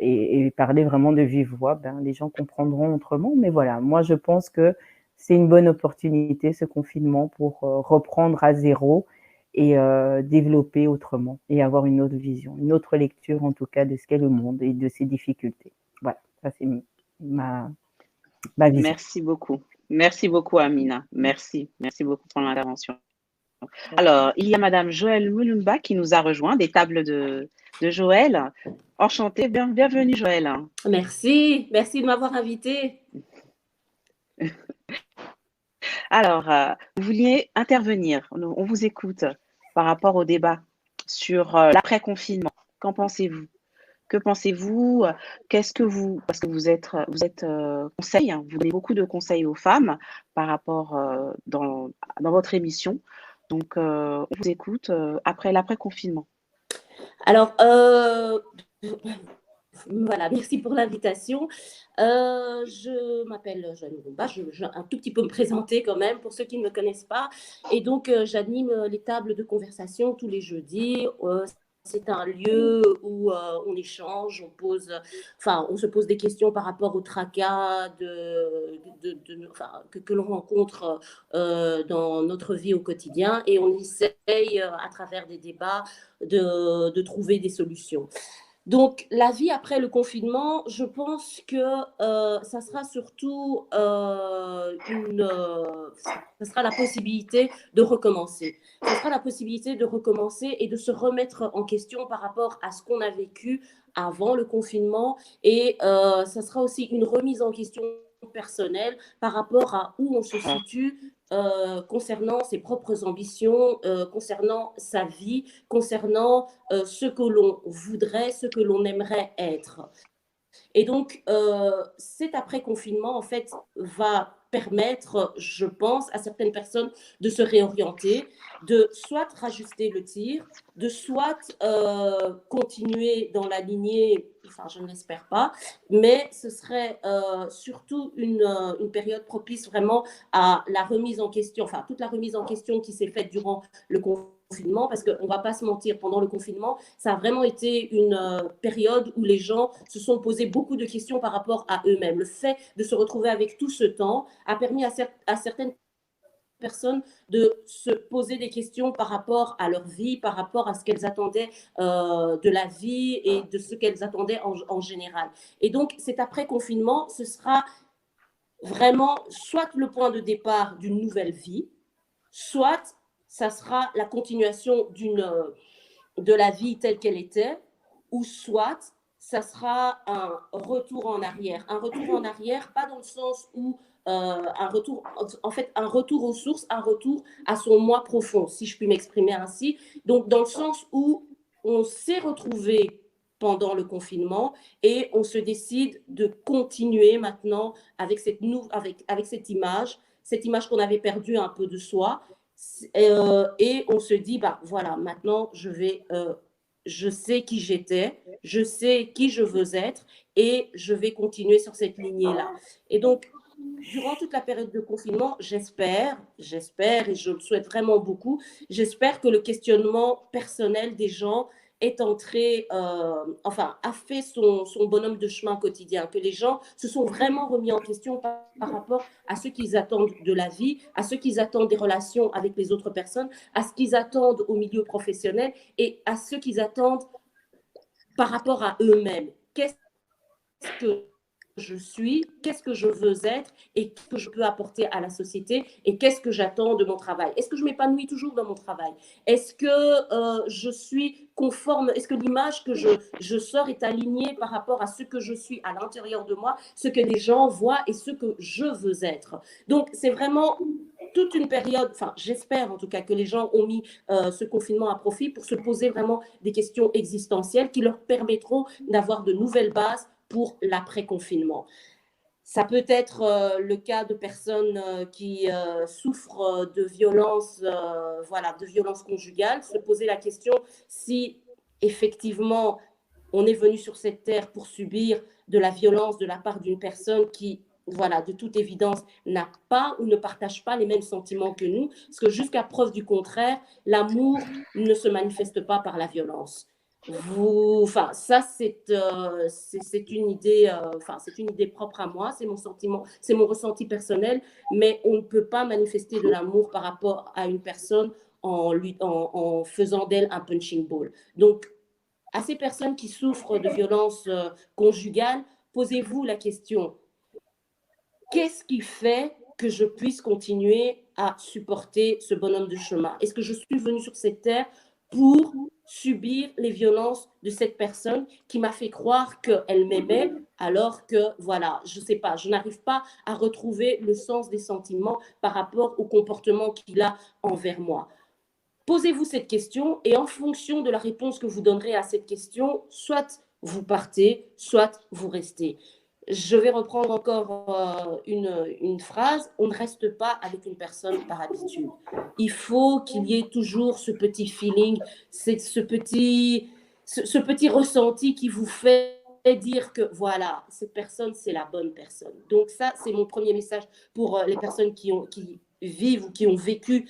et parler vraiment de vive voix, ben, les gens comprendront autrement. Mais voilà, moi je pense que c'est une bonne opportunité, ce confinement, pour reprendre à zéro et développer autrement, et avoir une autre vision, une autre lecture en tout cas de ce qu'est le monde et de ses difficultés. Voilà, ça c'est ma vision. Merci beaucoup. Merci beaucoup, Amina. Merci. Merci beaucoup pour l'intervention. Alors, il y a Madame Joëlle Mulumba qui nous a rejoint des tables de Joël. Enchantée. Bienvenue, Joël. Merci de m'avoir invitée. Alors, vous vouliez intervenir. On vous écoute par rapport au débat sur l'après-confinement. Qu'en pensez-vous? Que pensez-vous? Qu'est-ce que vous... Parce que vous êtes conseil, hein, vous donnez beaucoup de conseils aux femmes par rapport dans votre émission. Donc, on vous écoute après l'après-confinement. Alors, voilà, merci pour l'invitation. Je m'appelle Joanne Rumba, je vais un tout petit peu me présenter quand même pour ceux qui ne me connaissent pas. Et donc, j'anime les tables de conversation tous les jeudis. C'est un lieu où on échange, on se pose des questions par rapport au tracas que l'on rencontre dans notre vie au quotidien, et on essaye à travers des débats de trouver des solutions. Donc, la vie après le confinement, je pense que ça sera surtout ça sera la possibilité de recommencer. Ça sera la possibilité de recommencer et de se remettre en question par rapport à ce qu'on a vécu avant le confinement. Et ça sera aussi une remise en question personnelle par rapport à où on se situe concernant ses propres ambitions, concernant sa vie, concernant ce que l'on voudrait, ce que l'on aimerait être. Et donc, cet après-confinement, en fait, va permettre, je pense, à certaines personnes de se réorienter, de soit rajuster le tir, de soit continuer dans la lignée, enfin, je ne l'espère pas, mais ce serait surtout une période propice vraiment à la remise en question, enfin, toute la remise en question qui s'est faite durant le confinement, confinement, parce qu'on ne va pas se mentir, pendant le confinement, ça a vraiment été une période où les gens se sont posé beaucoup de questions par rapport à eux-mêmes. Le fait de se retrouver avec tout ce temps a permis à certaines personnes de se poser des questions par rapport à leur vie, par rapport à ce qu'elles attendaient de la vie et de ce qu'elles attendaient en général. Et donc, cet après-confinement, ce sera vraiment soit le point de départ d'une nouvelle vie, soit ça sera la continuation de la vie telle qu'elle était, ou soit ça sera un retour en arrière. Un retour en arrière, pas dans le sens où un retour, en fait, un retour aux sources, un retour à son moi profond, si je puis m'exprimer ainsi. Donc, dans le sens où on s'est retrouvé pendant le confinement et on se décide de continuer maintenant avec cette image qu'on avait perdue un peu de soi. Et on se dit, bah voilà, maintenant je sais qui j'étais, je sais qui je veux être et je vais continuer sur cette lignée-là. Et donc, durant toute la période de confinement, j'espère, et je le souhaite vraiment beaucoup, j'espère que le questionnement personnel des gens est entré, a fait son bonhomme de chemin quotidien, que les gens se sont vraiment remis en question par rapport à ce qu'ils attendent de la vie, à ce qu'ils attendent des relations avec les autres personnes, à ce qu'ils attendent au milieu professionnel et à ce qu'ils attendent par rapport à eux-mêmes. Qu'est-ce que je suis, qu'est-ce que je veux être et qu'est-ce que je peux apporter à la société et qu'est-ce que j'attends de mon travail. Est-ce que je m'épanouis toujours dans mon travail? Est-ce que je suis conforme? Est-ce que l'image que je sors est alignée par rapport à ce que je suis à l'intérieur de moi, ce que les gens voient et ce que je veux être? Donc, c'est vraiment toute une période, enfin, j'espère en tout cas que les gens ont mis ce confinement à profit pour se poser vraiment des questions existentielles qui leur permettront d'avoir de nouvelles bases pour l'après-confinement. Ça peut être le cas de personnes qui souffrent de violences, de violences conjugales, se poser la question si effectivement on est venu sur cette terre pour subir de la violence de la part d'une personne qui, voilà, de toute évidence, n'a pas ou ne partage pas les mêmes sentiments que nous, parce que jusqu'à preuve du contraire, l'amour ne se manifeste pas par la violence. Ça c'est une idée, c'est une idée propre à moi, c'est mon sentiment, c'est mon ressenti personnel, mais on ne peut pas manifester de l'amour par rapport à une personne en faisant d'elle un punching ball. Donc, à ces personnes qui souffrent de violences conjugales, posez-vous la question, qu'est-ce qui fait que je puisse continuer à supporter ce bonhomme de chemin? Est-ce que je suis venue sur cette terre pour subir les violences de cette personne qui m'a fait croire qu'elle m'aimait alors que, voilà, je ne sais pas, je n'arrive pas à retrouver le sens des sentiments par rapport au comportement qu'il a envers moi? Posez-vous cette question et en fonction de la réponse que vous donnerez à cette question, soit vous partez, soit vous restez. Je vais reprendre encore une phrase. On ne reste pas avec une personne par habitude. Il faut qu'il y ait toujours ce petit feeling, ce petit ressenti qui vous fait dire que voilà, cette personne, c'est la bonne personne. Donc ça, c'est mon premier message pour les personnes qui vivent ou qui ont vécu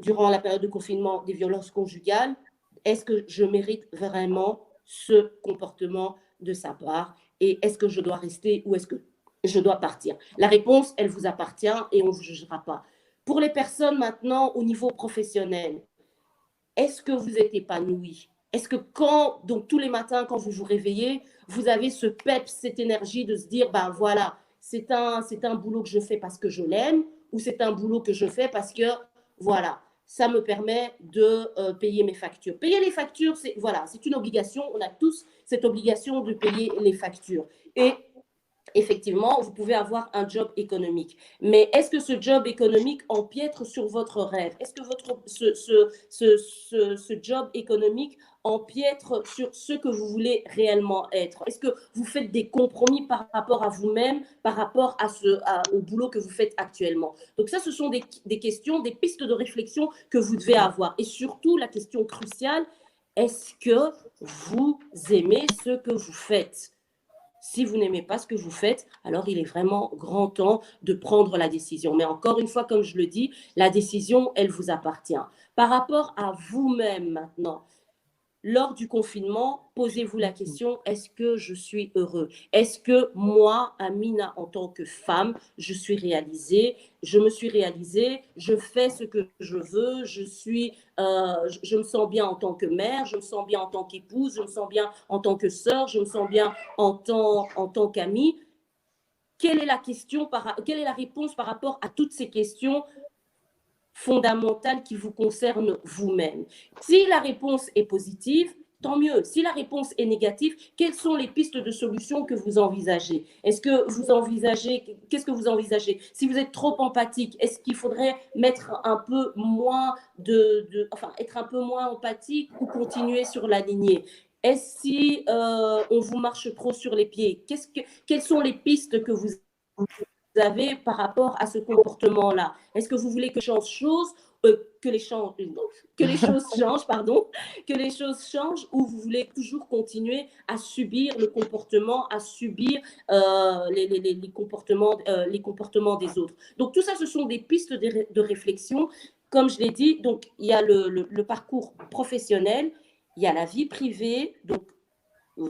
durant la période de confinement des violences conjugales. Est-ce que je mérite vraiment ce comportement de sa part? Et est-ce que je dois rester ou est-ce que je dois partir? La réponse, elle vous appartient et on ne vous jugera pas. Pour les personnes maintenant au niveau professionnel, est-ce que vous êtes épanoui? Est-ce que donc tous les matins, quand vous vous réveillez, vous avez ce peps, cette énergie de se dire, ben voilà, c'est un boulot que je fais parce que je l'aime ou c'est un boulot que je fais parce que, voilà, ça me permet de payer mes factures. Payer les factures, c'est une obligation. On a tous cette obligation de payer les factures. Et effectivement, vous pouvez avoir un job économique. Mais est-ce que ce job économique empiètre sur votre rêve? Est-ce que ce job économique empiètre sur ce que vous voulez réellement être? Est-ce que vous faites des compromis par rapport à vous-même, par rapport au boulot que vous faites actuellement? Donc ça, ce sont des questions, des pistes de réflexion que vous devez avoir. Et surtout, la question cruciale, est-ce que vous aimez ce que vous faites? Si vous n'aimez pas ce que vous faites, alors il est vraiment grand temps de prendre la décision. Mais encore une fois, comme je le dis, la décision, elle vous appartient. Par rapport à vous-même maintenant, lors du confinement, posez-vous la question, est-ce que je suis heureux? Est-ce que moi, Amina, en tant que femme, je suis réalisée? Je me suis réalisée, je fais ce que je veux, je me sens bien en tant que mère, je me sens bien en tant qu'épouse, je me sens bien en tant que sœur, je me sens bien en tant qu'amie. Quelle est la réponse par rapport à toutes ces questions fondamentales qui vous concernent vous-même? Si la réponse est positive, tant mieux. Si la réponse est négative, quelles sont les pistes de solutions que vous envisagez? Qu'est-ce que vous envisagez? Si vous êtes trop empathique, est-ce qu'il faudrait mettre un peu moins être un peu moins empathique ou continuer sur la lignée? Est-ce si on vous marche trop sur les pieds? Quelles sont les pistes que vous avez par rapport à ce comportement-là? Est-ce que vous voulez que les choses changent, pardon, que les choses changent, ou vous voulez toujours continuer à subir le comportement, à subir les comportements des autres? Donc tout ça, ce sont des pistes de réflexion. Comme je l'ai dit, donc il y a le parcours professionnel, il y a la vie privée, donc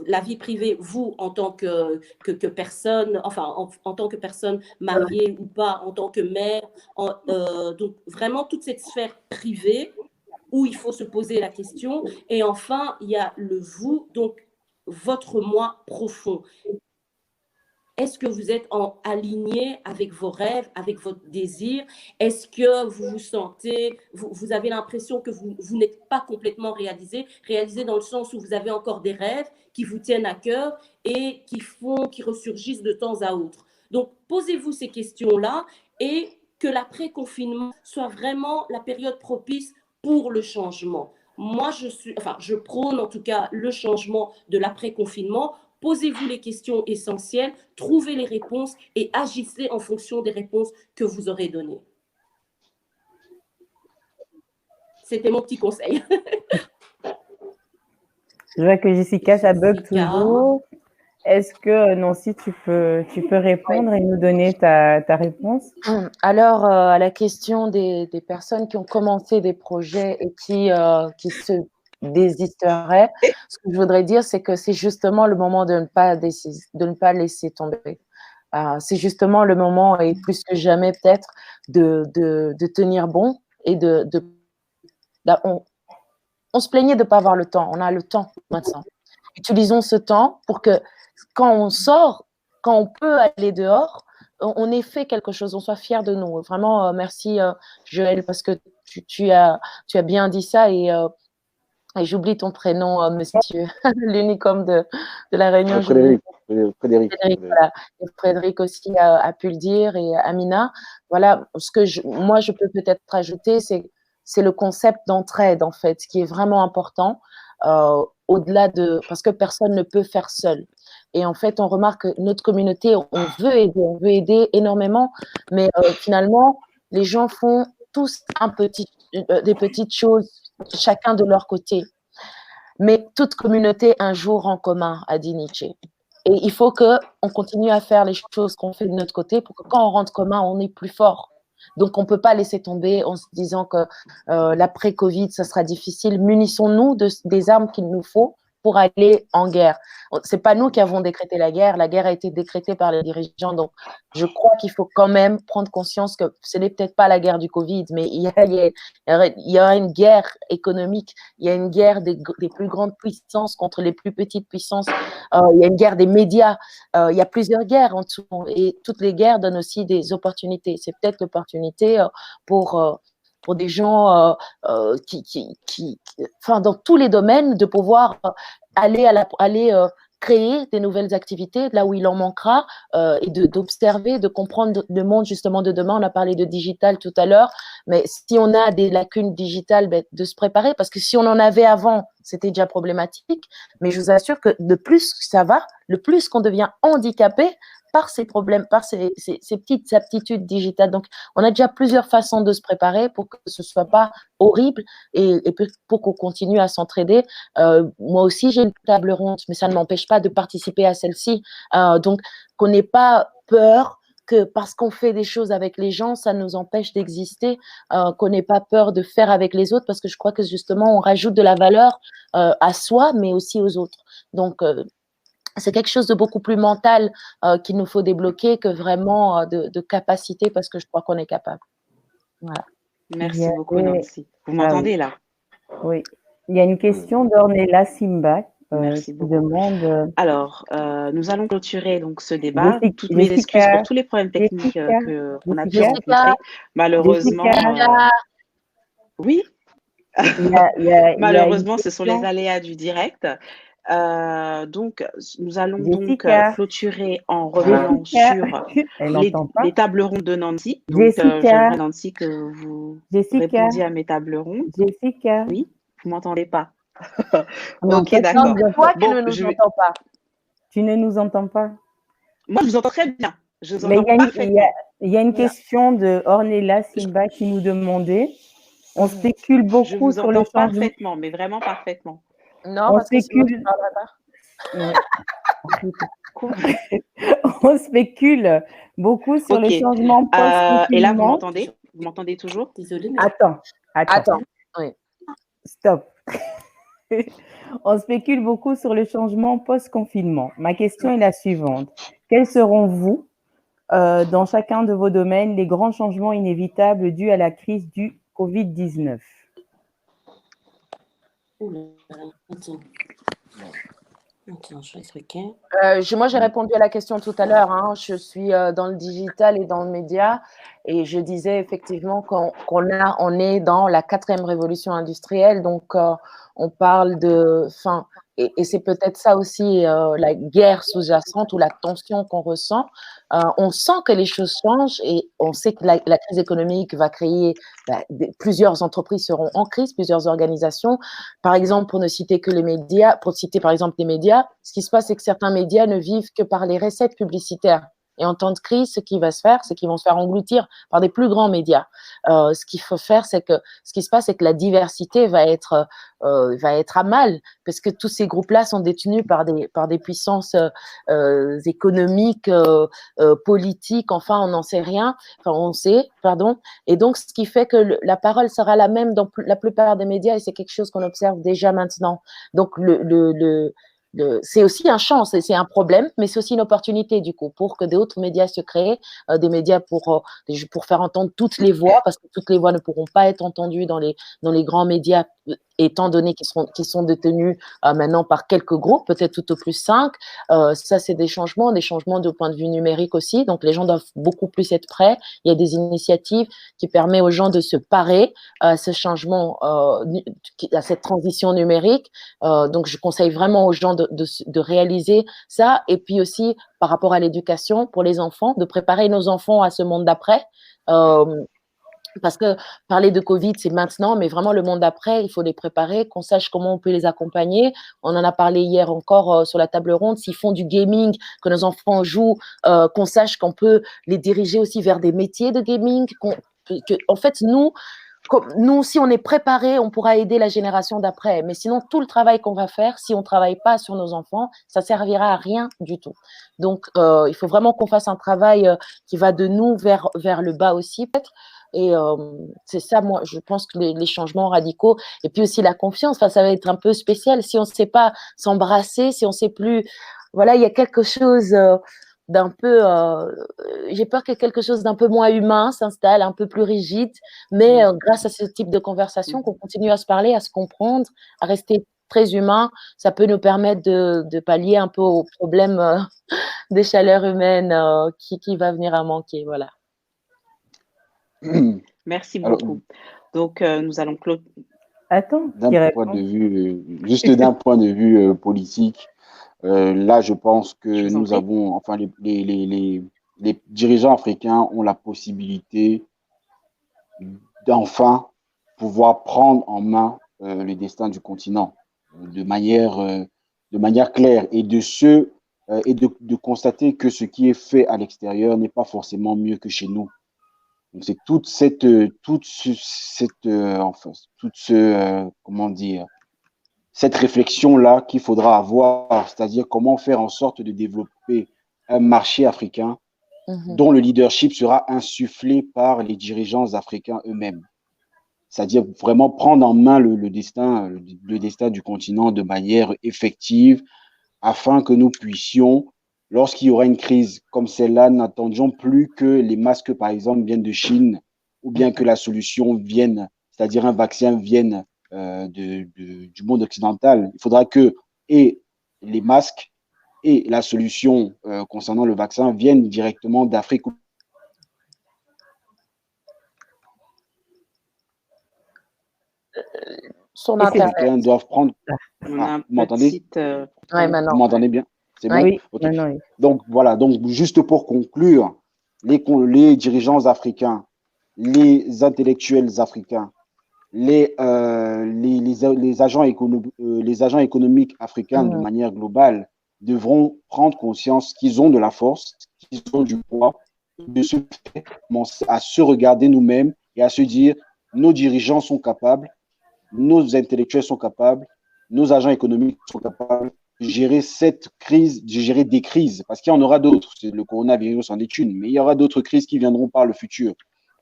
la vie privée, vous, en tant que personne, enfin, en tant que personne mariée ou pas, en tant que mère, donc vraiment toute cette sphère privée où il faut se poser la question. Et enfin, il y a le vous, donc votre moi profond. Est-ce que vous êtes aligné avec vos rêves, avec votre désir? Est-ce que vous vous sentez, vous avez l'impression que vous n'êtes pas complètement réalisé dans le sens où vous avez encore des rêves qui vous tiennent à cœur et qui ressurgissent de temps à autre? Donc, posez-vous ces questions-là et que l'après-confinement soit vraiment la période propice pour le changement. Moi, je prône en tout cas le changement de l'après-confinement. Posez-vous les questions essentielles, trouvez les réponses et agissez en fonction des réponses que vous aurez données. C'était mon petit conseil. Je vois que Jessica, ça bug toujours. Est-ce que Nancy, tu peux répondre et nous donner ta réponse? Alors, à la question des personnes qui ont commencé des projets et qui se désisteraient, ce que je voudrais dire, c'est que c'est justement le moment de ne pas laisser tomber. C'est justement le moment, et plus que jamais peut-être, de tenir bon et on se plaignait de ne pas avoir le temps. On a le temps maintenant. Utilisons ce temps pour que quand on sort, quand on peut aller dehors, on ait fait quelque chose, on soit fier de nous. Vraiment, merci Joël, parce que tu as bien dit ça, et j'oublie ton prénom, monsieur, l'unicum de la réunion. Frédéric. Voilà. Et Frédéric aussi a pu le dire, et Amina. Voilà, moi je peux peut-être rajouter, c'est le concept d'entraide, en fait, qui est vraiment important, au-delà parce que personne ne peut faire seul. Et en fait, on remarque que notre communauté, on veut aider énormément, mais finalement, les gens font tous des petites choses, chacun de leur côté. Mais toute communauté un jour en commun, a dit Nietzsche. Et il faut qu'on continue à faire les choses qu'on fait de notre côté pour que quand on rentre commun, on est plus fort. Donc, on ne peut pas laisser tomber en se disant que l'après-Covid, ça sera difficile. Munissons-nous des armes qu'il nous faut pour aller en guerre. Ce n'est pas nous qui avons décrété la guerre a été décrétée par les dirigeants. Donc, je crois qu'il faut quand même prendre conscience que ce n'est peut-être pas la guerre du Covid, mais il y a une guerre économique, il y a une guerre des plus grandes puissances contre les plus petites puissances, il y a une guerre des médias, il y a plusieurs guerres en dessous, et toutes les guerres donnent aussi des opportunités. C'est peut-être l'opportunité pour des gens dans tous les domaines, de pouvoir aller créer des nouvelles activités là où il en manquera, et d'observer, de comprendre le monde justement de demain. On a parlé de digital tout à l'heure, mais si on a des lacunes digitales, de se préparer, parce que si on en avait avant, c'était déjà problématique. Mais je vous assure que le plus ça va, le plus qu'on devient handicapé par ces problèmes, par ces petites aptitudes digitales. Donc, on a déjà plusieurs façons de se préparer pour que ce soit pas horrible et pour qu'on continue à s'entraider. Moi aussi, j'ai une table ronde, mais ça ne m'empêche pas de participer à celle-ci. Donc, qu'on n'ait pas peur que parce qu'on fait des choses avec les gens, ça nous empêche d'exister, qu'on n'ait pas peur de faire avec les autres, parce que je crois que justement, on rajoute de la valeur à soi, mais aussi aux autres. Donc, c'est quelque chose de beaucoup plus mental qu'il nous faut débloquer que vraiment de capacité, parce que je crois qu'on est capable. Voilà. Merci beaucoup, Nancy. Vous m'entendez là? Oui. Il y a une question d'Ornella Simba Merci qui beaucoup. demande. Alors, nous allons clôturer donc ce débat. Toutes mes excuses pour tous les problèmes techniques qu'on a pu rencontrer. Malheureusement, oui. Malheureusement, ce sont les aléas du direct. Donc, nous allons donc clôturer en revenant sur les tables rondes de Nancy. Donc, j'aimerais, Nancy, que vous répondiez à mes tables rondes. Jessica. Oui, vous m'entendez pas. Non, ok, d'accord. C'est toi qui ne nous entends pas. Tu ne nous entends pas? Moi, je vous entends très bien. Je vous entends parfaitement. Il y a une question de Ornella Simba qui nous demandait. On spécule beaucoup sur le changement. Parfaitement, mais vraiment parfaitement. Non, parce que sinon, je ne parlerai pas. On spécule beaucoup sur le changement post-confinement. Et là, vous m'entendez? Vous m'entendez toujours? Désolée, mais... Attends. Oui. Stop. On spécule beaucoup sur le changement post-confinement. Ma question est la suivante. Quels seront, vous, dans chacun de vos domaines, les grands changements inévitables dus à la crise du Covid-19? Moi, j'ai répondu à la question tout à l'heure. Hein. Je suis dans le digital et dans le média, et je disais effectivement qu'on est dans la 4e révolution industrielle. Donc, on parle de fin. Et c'est peut-être ça aussi la guerre sous-jacente ou la tension qu'on ressent. On sent que les choses changent et on sait que la crise économique va créer, plusieurs entreprises seront en crise, plusieurs organisations. Par exemple, pour ne citer que les médias, pour citer par exemple les médias, ce qui se passe, c'est que certains médias ne vivent que par les recettes publicitaires. Et en temps de crise, ce qui va se faire, c'est qu'ils vont se faire engloutir par des plus grands médias. Ce qu'il faut faire, c'est que ce qui se passe, c'est que la diversité va être à mal, parce que tous ces groupes-là sont détenus par des puissances économiques, politiques. Enfin, on n'en sait rien. Enfin, on sait, pardon. Et donc, ce qui fait que la parole sera la même dans la plupart des médias, et c'est quelque chose qu'on observe déjà maintenant. Donc, c'est aussi un champ, c'est un problème, mais c'est aussi une opportunité du coup pour que d'autres médias se créent, des médias pour faire entendre toutes les voix, parce que toutes les voix ne pourront pas être entendues dans les grands médias, étant donné qu'ils sont détenus maintenant par quelques groupes, peut-être tout au plus 5. Ça, c'est des changements de point de vue numérique aussi. Donc, les gens doivent beaucoup plus être prêts. Il y a des initiatives qui permettent aux gens de se parer à ce changement, à cette transition numérique. Donc, je conseille vraiment aux gens de réaliser ça. Et puis aussi, par rapport à l'éducation pour les enfants, de préparer nos enfants à ce monde d'après. Parce que parler de Covid, c'est maintenant, mais vraiment le monde d'après, il faut les préparer, qu'on sache comment on peut les accompagner. On en a parlé hier encore sur la table ronde. S'ils font du gaming, que nos enfants jouent, qu'on sache qu'on peut les diriger aussi vers des métiers de gaming. En fait, nous, si on est préparé, on pourra aider la génération d'après. Mais sinon, tout le travail qu'on va faire, si on ne travaille pas sur nos enfants, ça servira à rien du tout. Donc, il faut vraiment qu'on fasse un travail qui va de nous vers le bas aussi, peut-être. Et c'est ça, moi, je pense que les changements radicaux, et puis aussi la confiance, ça va être un peu spécial si on ne sait pas s'embrasser, si on ne sait plus. Voilà, il y a quelque chose d'un peu. J'ai peur que quelque chose d'un peu moins humain s'installe, un peu plus rigide, mais grâce à ce type de conversation, qu'on continue à se parler, à se comprendre, à rester très humain, ça peut nous permettre de pallier un peu au problème des chaleurs humaines qui va venir à manquer. Voilà. Merci beaucoup. Donc, nous allons clôturer. D'un point de vue politique, là, je pense que nous avons, enfin, les dirigeants africains ont la possibilité d'enfin pouvoir prendre en main le destin du continent. de manière claire et de constater que ce qui est fait à l'extérieur n'est pas forcément mieux que chez nous. Donc c'est comment dire, cette réflexion-là qu'il faudra avoir, c'est-à-dire comment faire en sorte de développer un marché africain dont le leadership sera insufflé par les dirigeants africains eux-mêmes. C'est-à-dire vraiment prendre en main le destin du continent de manière effective afin que nous puissions, lorsqu'il y aura une crise comme celle-là, n'attendions plus que les masques, par exemple, viennent de Chine ou bien que la solution vienne, c'est-à-dire un vaccin vienne du monde occidental. Il faudra que et les masques et la solution concernant le vaccin viennent directement d'Afrique. Son Les internet. Africains doivent prendre. On a un Vous m'entendez? petit Ouais, maintenant. Vous m'entendez bien? C'est bon? Oui, Ok. maintenant, oui. Donc voilà, donc juste pour conclure, les dirigeants africains, les intellectuels africains, les agents économiques africains de manière globale devront prendre conscience qu'ils ont de la force, qu'ils ont du poids, de se faire commencer à se regarder nous-mêmes et à se dire nos dirigeants sont capables, nos intellectuels sont capables, nos agents économiques sont capables de gérer cette crise, de gérer des crises, parce qu'il y en aura d'autres. Le coronavirus en est une, mais il y aura d'autres crises qui viendront par le futur.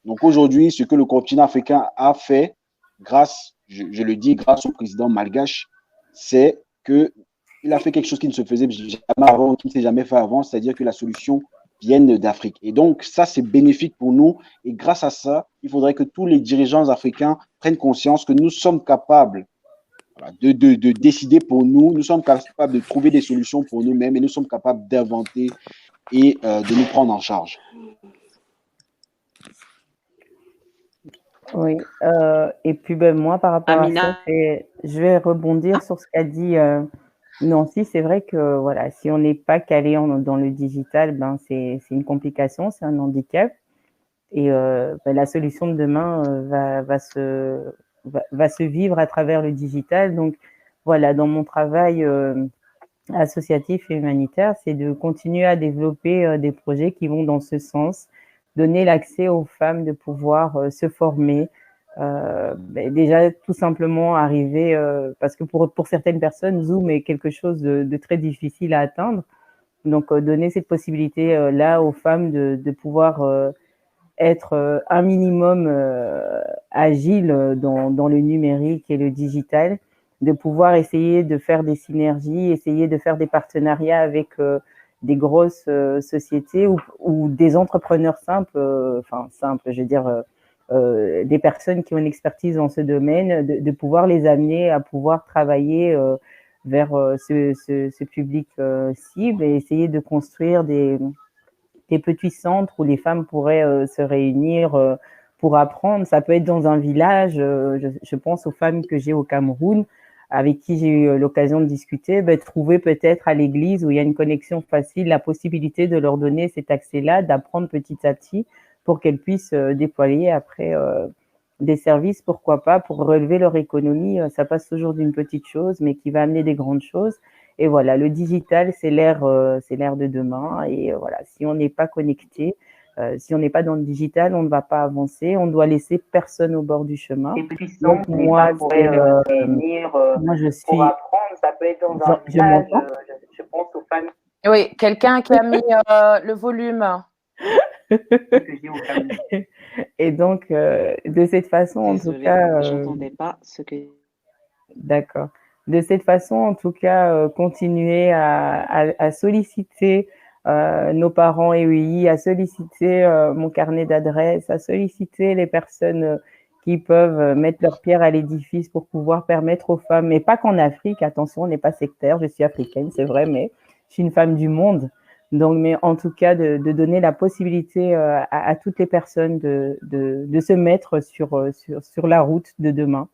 Donc aujourd'hui, ce que le continent africain a fait, grâce, je le dis, grâce au président malgache, c'est qu'il a fait quelque chose qui ne se faisait jamais avant, qui ne s'est jamais fait avant, c'est-à-dire que la solution vienne d'Afrique. Et donc, ça, c'est bénéfique pour nous. Et grâce à ça, il faudrait que tous les dirigeants africains prennent conscience que nous sommes capables de décider pour nous, nous sommes capables de trouver des solutions pour nous-mêmes et nous sommes capables d'inventer et de nous prendre en charge. Oui, et puis moi, par rapport Amina. à ça, je vais rebondir sur ce qu'a dit Nancy. C'est vrai que voilà, si on n'est pas calé dans le digital, c'est une complication, c'est un handicap. Et la solution de demain va se vivre à travers le digital. Donc voilà, dans mon travail associatif et humanitaire, c'est de continuer à développer des projets qui vont dans ce sens, donner l'accès aux femmes de pouvoir se former, déjà tout simplement arriver, parce que pour certaines personnes, Zoom est quelque chose de très difficile à atteindre. Donc donner cette possibilité là aux femmes de pouvoir être un minimum agile dans le numérique et le digital, de pouvoir essayer de faire des synergies, essayer de faire des partenariats avec des grosses sociétés ou des entrepreneurs simples, je veux dire, des personnes qui ont une expertise dans ce domaine, de pouvoir les amener à pouvoir travailler vers ce public cible et essayer de construire des petits centres où les femmes pourraient se réunir pour apprendre. Ça peut être dans un village. Je pense aux femmes que j'ai au Cameroun, avec qui j'ai eu l'occasion de discuter, trouver peut-être à l'église où il y a une connexion facile, la possibilité de leur donner cet accès-là, d'apprendre petit à petit pour qu'elles puissent déployer après des services, pourquoi pas, pour relever leur économie. Ça passe toujours d'une petite chose, mais qui va amener des grandes choses. Et voilà, le digital, c'est l'ère de demain. Et voilà, si on n'est pas connecté, si on n'est pas dans le digital, on ne va pas avancer. On doit laisser personne au bord du chemin. Donc moi, moi je suis. Pour apprendre, ça peut être dans un village. Je pense aux femmes. Oui, quelqu'un qui a mis le volume. Et donc, de cette façon, en tout cas. Je n'entendais pas ce que. D'accord. De cette façon, en tout cas, continuer à solliciter nos parents EUI, à solliciter mon carnet d'adresses, à solliciter les personnes qui peuvent mettre leur pierre à l'édifice pour pouvoir permettre aux femmes, mais pas qu'en Afrique, attention, on n'est pas sectaire, je suis africaine, c'est vrai, mais je suis une femme du monde. Donc, mais en tout cas, de donner la possibilité à toutes les personnes de se mettre sur la route de demain.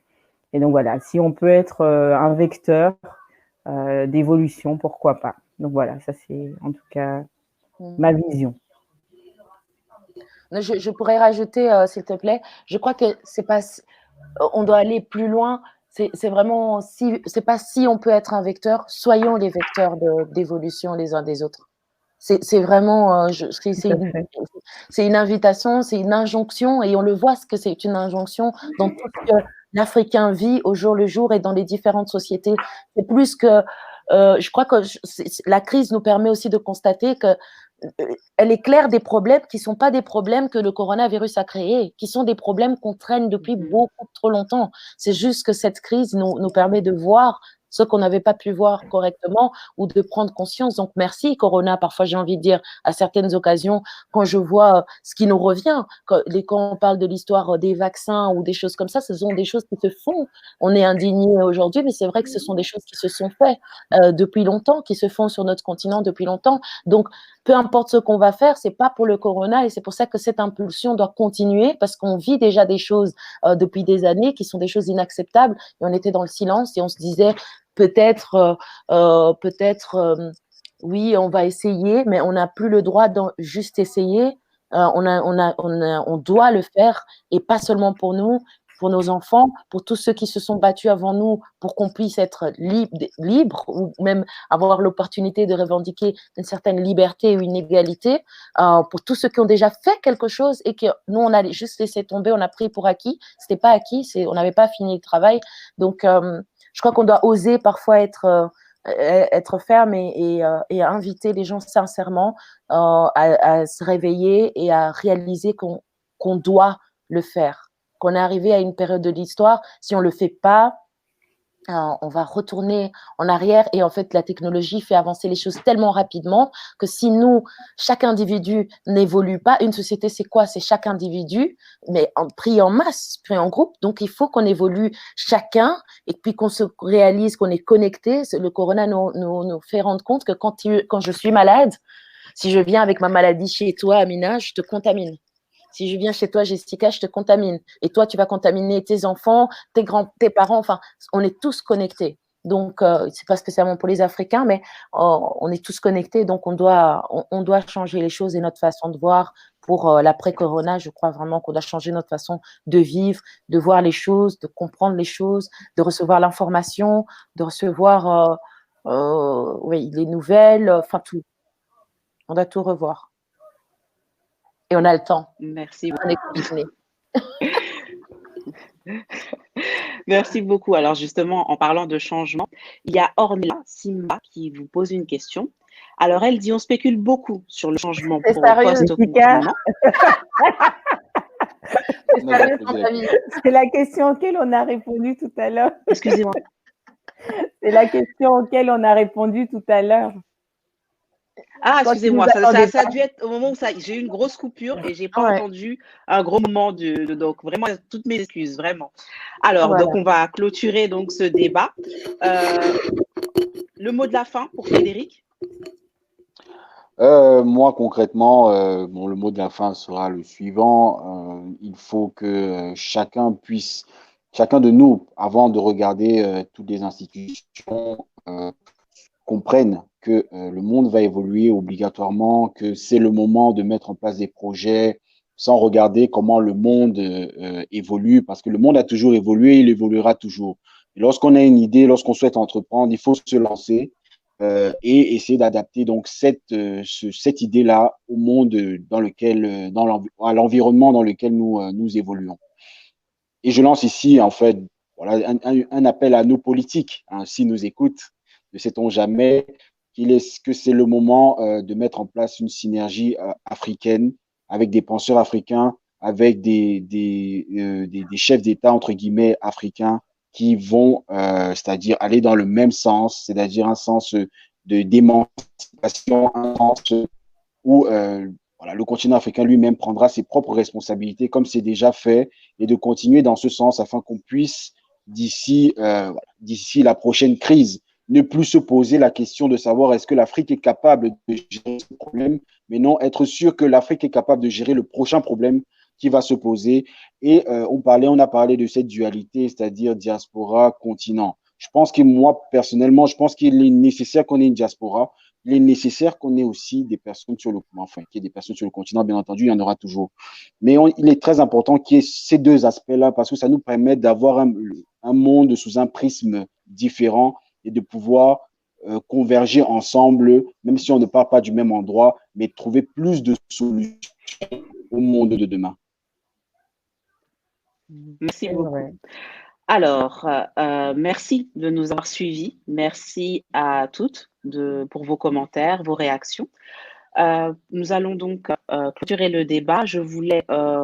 Et donc voilà, si on peut être un vecteur d'évolution, pourquoi pas. Donc voilà, ça c'est en tout cas ma vision. Je pourrais rajouter, s'il te plaît, je crois que c'est pas, on doit aller plus loin. c'est vraiment, c'est pas si on peut être un vecteur, soyons les vecteurs d'évolution les uns des autres. C'est vraiment, c'est une invitation, c'est une injonction, et on le voit ce que c'est une injonction dans tout ce que l'Africain vit au jour le jour et dans les différentes sociétés. C'est plus que, je crois que la crise nous permet aussi de constater que elle éclaire des problèmes qui ne sont pas des problèmes que le coronavirus a créés, qui sont des problèmes qu'on traîne depuis beaucoup trop longtemps. C'est juste que cette crise nous permet de voir ce qu'on n'avait pas pu voir correctement ou de prendre conscience. Donc, merci Corona, parfois j'ai envie de dire à certaines occasions, quand je vois ce qui nous revient, quand on parle de l'histoire des vaccins ou des choses comme ça, ce sont des choses qui se font. On est indigné aujourd'hui, mais c'est vrai que ce sont des choses qui se sont faites depuis longtemps, qui se font sur notre continent depuis longtemps. Donc, peu importe ce qu'on va faire, c'est pas pour le corona, et c'est pour ça que cette impulsion doit continuer, parce qu'on vit déjà des choses depuis des années qui sont des choses inacceptables, et on était dans le silence et on se disait peut-être, oui, on va essayer, mais on n'a plus le droit de juste essayer. On doit le faire, et pas seulement pour nous, pour nos enfants, pour tous ceux qui se sont battus avant nous, pour qu'on puisse être libre ou même avoir l'opportunité de revendiquer une certaine liberté ou une égalité, pour tous ceux qui ont déjà fait quelque chose et que nous, on a juste laissé tomber, on a pris pour acquis. C'était pas acquis, on n'avait pas fini le travail. Donc, je crois qu'on doit oser parfois être ferme et inviter les gens sincèrement à se réveiller et à réaliser qu'on doit le faire, qu'on est arrivé à une période de l'histoire. Si on ne le fait pas, on va retourner en arrière, et en fait la technologie fait avancer les choses tellement rapidement que si nous, chaque individu n'évolue pas, une société c'est quoi? C'est chaque individu, mais pris en masse, pris en groupe. Donc il faut qu'on évolue chacun, et puis qu'on se réalise qu'on est connecté. Le corona nous fait rendre compte que quand je suis malade, si je viens avec ma maladie chez toi, Amina, je te contamine. Si je viens chez toi, Jessica, je te contamine. Et toi, tu vas contaminer tes enfants, tes parents. Enfin, on est tous connectés. Donc, c'est pas spécialement pour les Africains, mais on est tous connectés. Donc, on doit changer les choses et notre façon de voir pour l'après-corona. Je crois vraiment qu'on doit changer notre façon de vivre, de voir les choses, de comprendre les choses, de recevoir l'information, de recevoir oui, les nouvelles, enfin tout. On doit tout revoir. Et on a le temps. Merci. On est confinés. Merci beaucoup. Alors justement, en parlant de changement, il y a Ornella Simba qui vous pose une question. Alors elle dit, on spécule beaucoup sur le changement pour post-confinement. C'est la question auquelle on a répondu tout à l'heure. Excusez-moi. C'est la question auquel on a répondu tout à l'heure. Ah, excusez-moi, ça a dû être au moment où j'ai eu une grosse coupure et j'ai pas entendu un gros moment donc vraiment toutes mes excuses, vraiment. Alors, donc on va clôturer donc ce débat. Le mot de la fin pour Frédéric? Moi, concrètement, le mot de la fin sera le suivant. Il faut que chacun de nous, avant de regarder toutes les institutions, comprennent que le monde va évoluer obligatoirement, que c'est le moment de mettre en place des projets sans regarder comment le monde évolue, parce que le monde a toujours évolué, il évoluera toujours. Et lorsqu'on a une idée, lorsqu'on souhaite entreprendre, il faut se lancer et essayer d'adapter donc cette idée-là au monde dans lequel, à l'environnement dans lequel nous évoluons. Et je lance ici, en fait, voilà, un appel à nos politiques, hein, s'ils nous écoutent. Ne sait-on jamais que c'est le moment de mettre en place une synergie africaine avec des penseurs africains, avec des chefs d'État, entre guillemets, africains, qui vont, c'est-à-dire aller dans le même sens, c'est-à-dire un sens d'émancipation, un sens où voilà, le continent africain lui-même prendra ses propres responsabilités, comme c'est déjà fait, et de continuer dans ce sens afin qu'on puisse, d'ici la prochaine crise, ne plus se poser la question de savoir est-ce que l'Afrique est capable de gérer ce problème, mais non, être sûr que l'Afrique est capable de gérer le prochain problème qui va se poser. Et on a parlé de cette dualité, c'est-à-dire diaspora, continent. Je pense que moi, personnellement, je pense qu'il est nécessaire qu'on ait une diaspora. Il est nécessaire qu'on ait aussi des personnes qu'il y ait des personnes sur le continent, bien entendu, il y en aura toujours. Mais il est très important qu'il y ait ces deux aspects-là parce que ça nous permet d'avoir un monde sous un prisme différent et de pouvoir converger ensemble, même si on ne part pas du même endroit, mais trouver plus de solutions au monde de demain. Merci C'est beaucoup. vrai. Alors, merci de nous avoir suivis. Merci à toutes pour vos commentaires, vos réactions. Nous allons donc clôturer le débat. Je voulais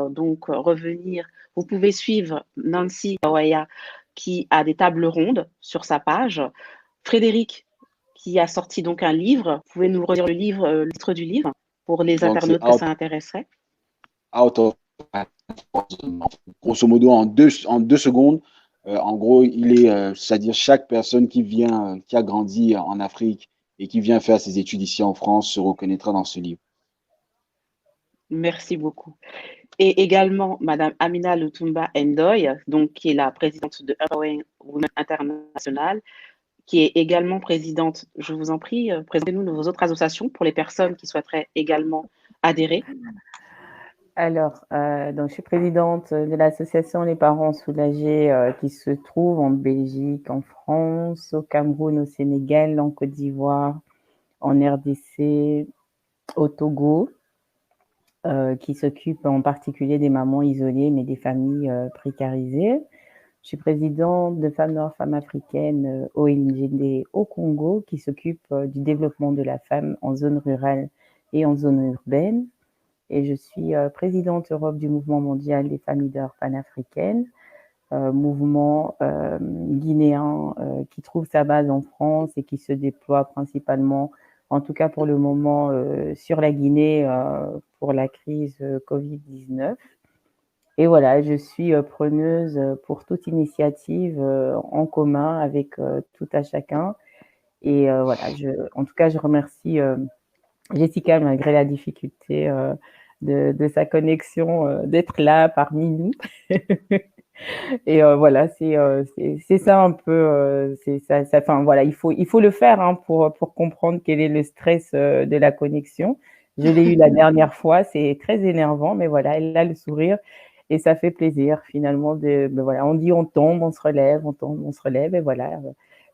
donc revenir. Vous pouvez suivre Nancy Kawaya qui a des tables rondes sur sa page. Frédéric qui a sorti donc un livre. Vous pouvez nous redire le titre du livre pour les Donc, c'est internautes que ça intéresserait? Out of grosso modo en deux secondes. En gros, c'est-à-dire chaque personne qui a grandi en Afrique et qui vient faire ses études ici en France se reconnaîtra dans ce livre. Merci beaucoup. Et également Madame Amina Lutumba Ndoye, donc qui est la présidente de Empowering Women International, qui est également présidente. Je vous en prie, présentez-nous vos autres associations pour les personnes qui souhaiteraient également adhérer. Alors, donc je suis présidente de l'association Les Parents Soulagés qui se trouve en Belgique, en France, au Cameroun, au Sénégal, en Côte d'Ivoire, en RDC, au Togo, qui s'occupe en particulier des mamans isolées, mais des familles précarisées. Je suis présidente de Femmes Noires, Femmes Africaines, ONGD au Congo, qui s'occupe du développement de la femme en zone rurale et en zone urbaine. Et je suis présidente Europe du Mouvement mondial des familles leaders panafricaines, mouvement guinéen qui trouve sa base en France et qui se déploie principalement, en tout cas pour le moment, sur la Guinée pour la crise Covid-19. Et voilà, je suis preneuse pour toute initiative en commun avec tout à chacun. Et voilà, en tout cas, je remercie Jessica, malgré la difficulté de sa connexion, d'être là parmi nous. Et voilà, c'est ça un peu, enfin voilà, il faut le faire hein, pour comprendre quel est le stress de la connexion. Je l'ai eu la dernière fois, c'est très énervant, mais voilà, elle a le sourire et ça fait plaisir finalement. Voilà, on dit on tombe, on se relève, on tombe, on se relève, et voilà,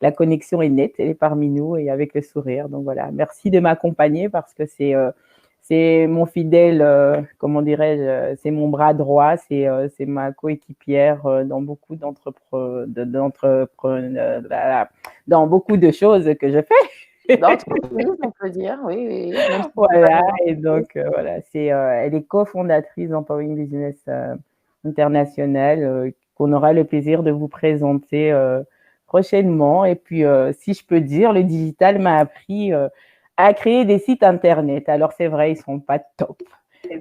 la connexion est nette, elle est parmi nous et avec le sourire. Donc voilà, merci de m'accompagner parce que c'est mon fidèle, comment dirais-je, c'est mon bras droit, c'est ma coéquipière dans beaucoup dans beaucoup de choses que je fais. D'entreprise, on peut dire, oui, oui. Même si voilà, et donc voilà, elle est cofondatrice d'Empowering Business International, qu'on aura le plaisir de vous présenter prochainement. Et puis, si je peux dire, le digital m'a appris à créer des sites internet. Alors, c'est vrai, ils ne sont pas top.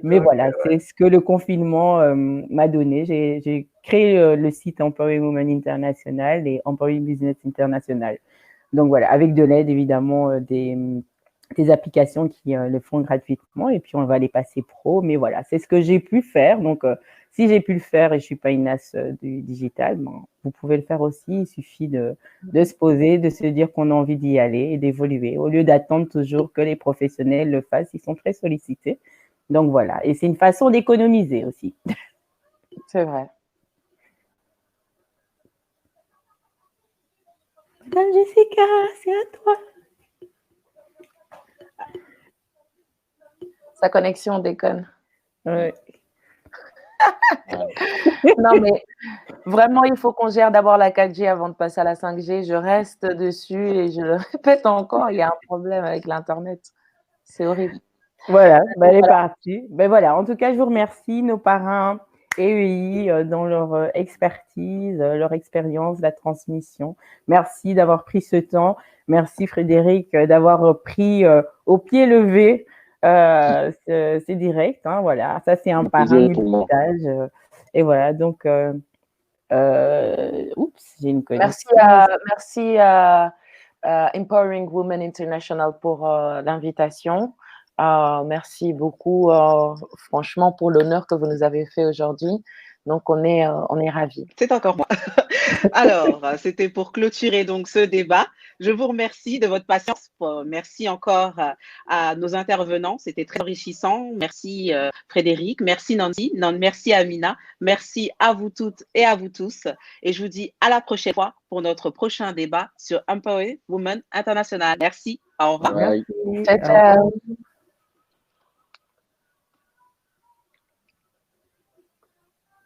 Mais voilà, c'est ce que le confinement m'a donné. J'ai créé le site Empowering Women International et Empowering Business International. Donc voilà, avec de l'aide évidemment des applications qui le font gratuitement et puis on va les passer pro. Mais voilà, c'est ce que j'ai pu faire. Donc si j'ai pu le faire et je ne suis pas une as du digital, bon, vous pouvez le faire aussi. Il suffit de se poser, de se dire qu'on a envie d'y aller et d'évoluer au lieu d'attendre toujours que les professionnels le fassent. Ils sont très sollicités. Donc voilà, et c'est une façon d'économiser aussi. C'est vrai. Madame Jessica, c'est à toi. Sa connexion déconne. Ouais. Non, mais vraiment, il faut qu'on gère d'abord la 4G avant de passer à la 5G. Je reste dessus et je le répète encore, il y a un problème avec l'Internet. C'est horrible. Voilà, elle est partie. Ben voilà, en tout cas, je vous remercie, nos parrains EEI, dans leur expertise, leur expérience, la transmission. Merci d'avoir pris ce temps. Merci Frédéric d'avoir pris au pied levé ces directs. Hein, voilà, ça c'est un parrain multitâche. Et voilà, donc, oups, j'ai une connexion. Merci à Empowering Women International pour l'invitation. Merci beaucoup, franchement, pour l'honneur que vous nous avez fait aujourd'hui. Donc, on est ravis. C'est encore moi. Alors, c'était pour clôturer donc ce débat. Je vous remercie de votre patience. Merci encore à nos intervenants. C'était très enrichissant. Merci Frédéric. Merci Nancy. Merci Amina. Merci à vous toutes et à vous tous. Et je vous dis à la prochaine fois pour notre prochain débat sur Empower Women International. Merci. Au revoir. Bye. Ciao, ciao.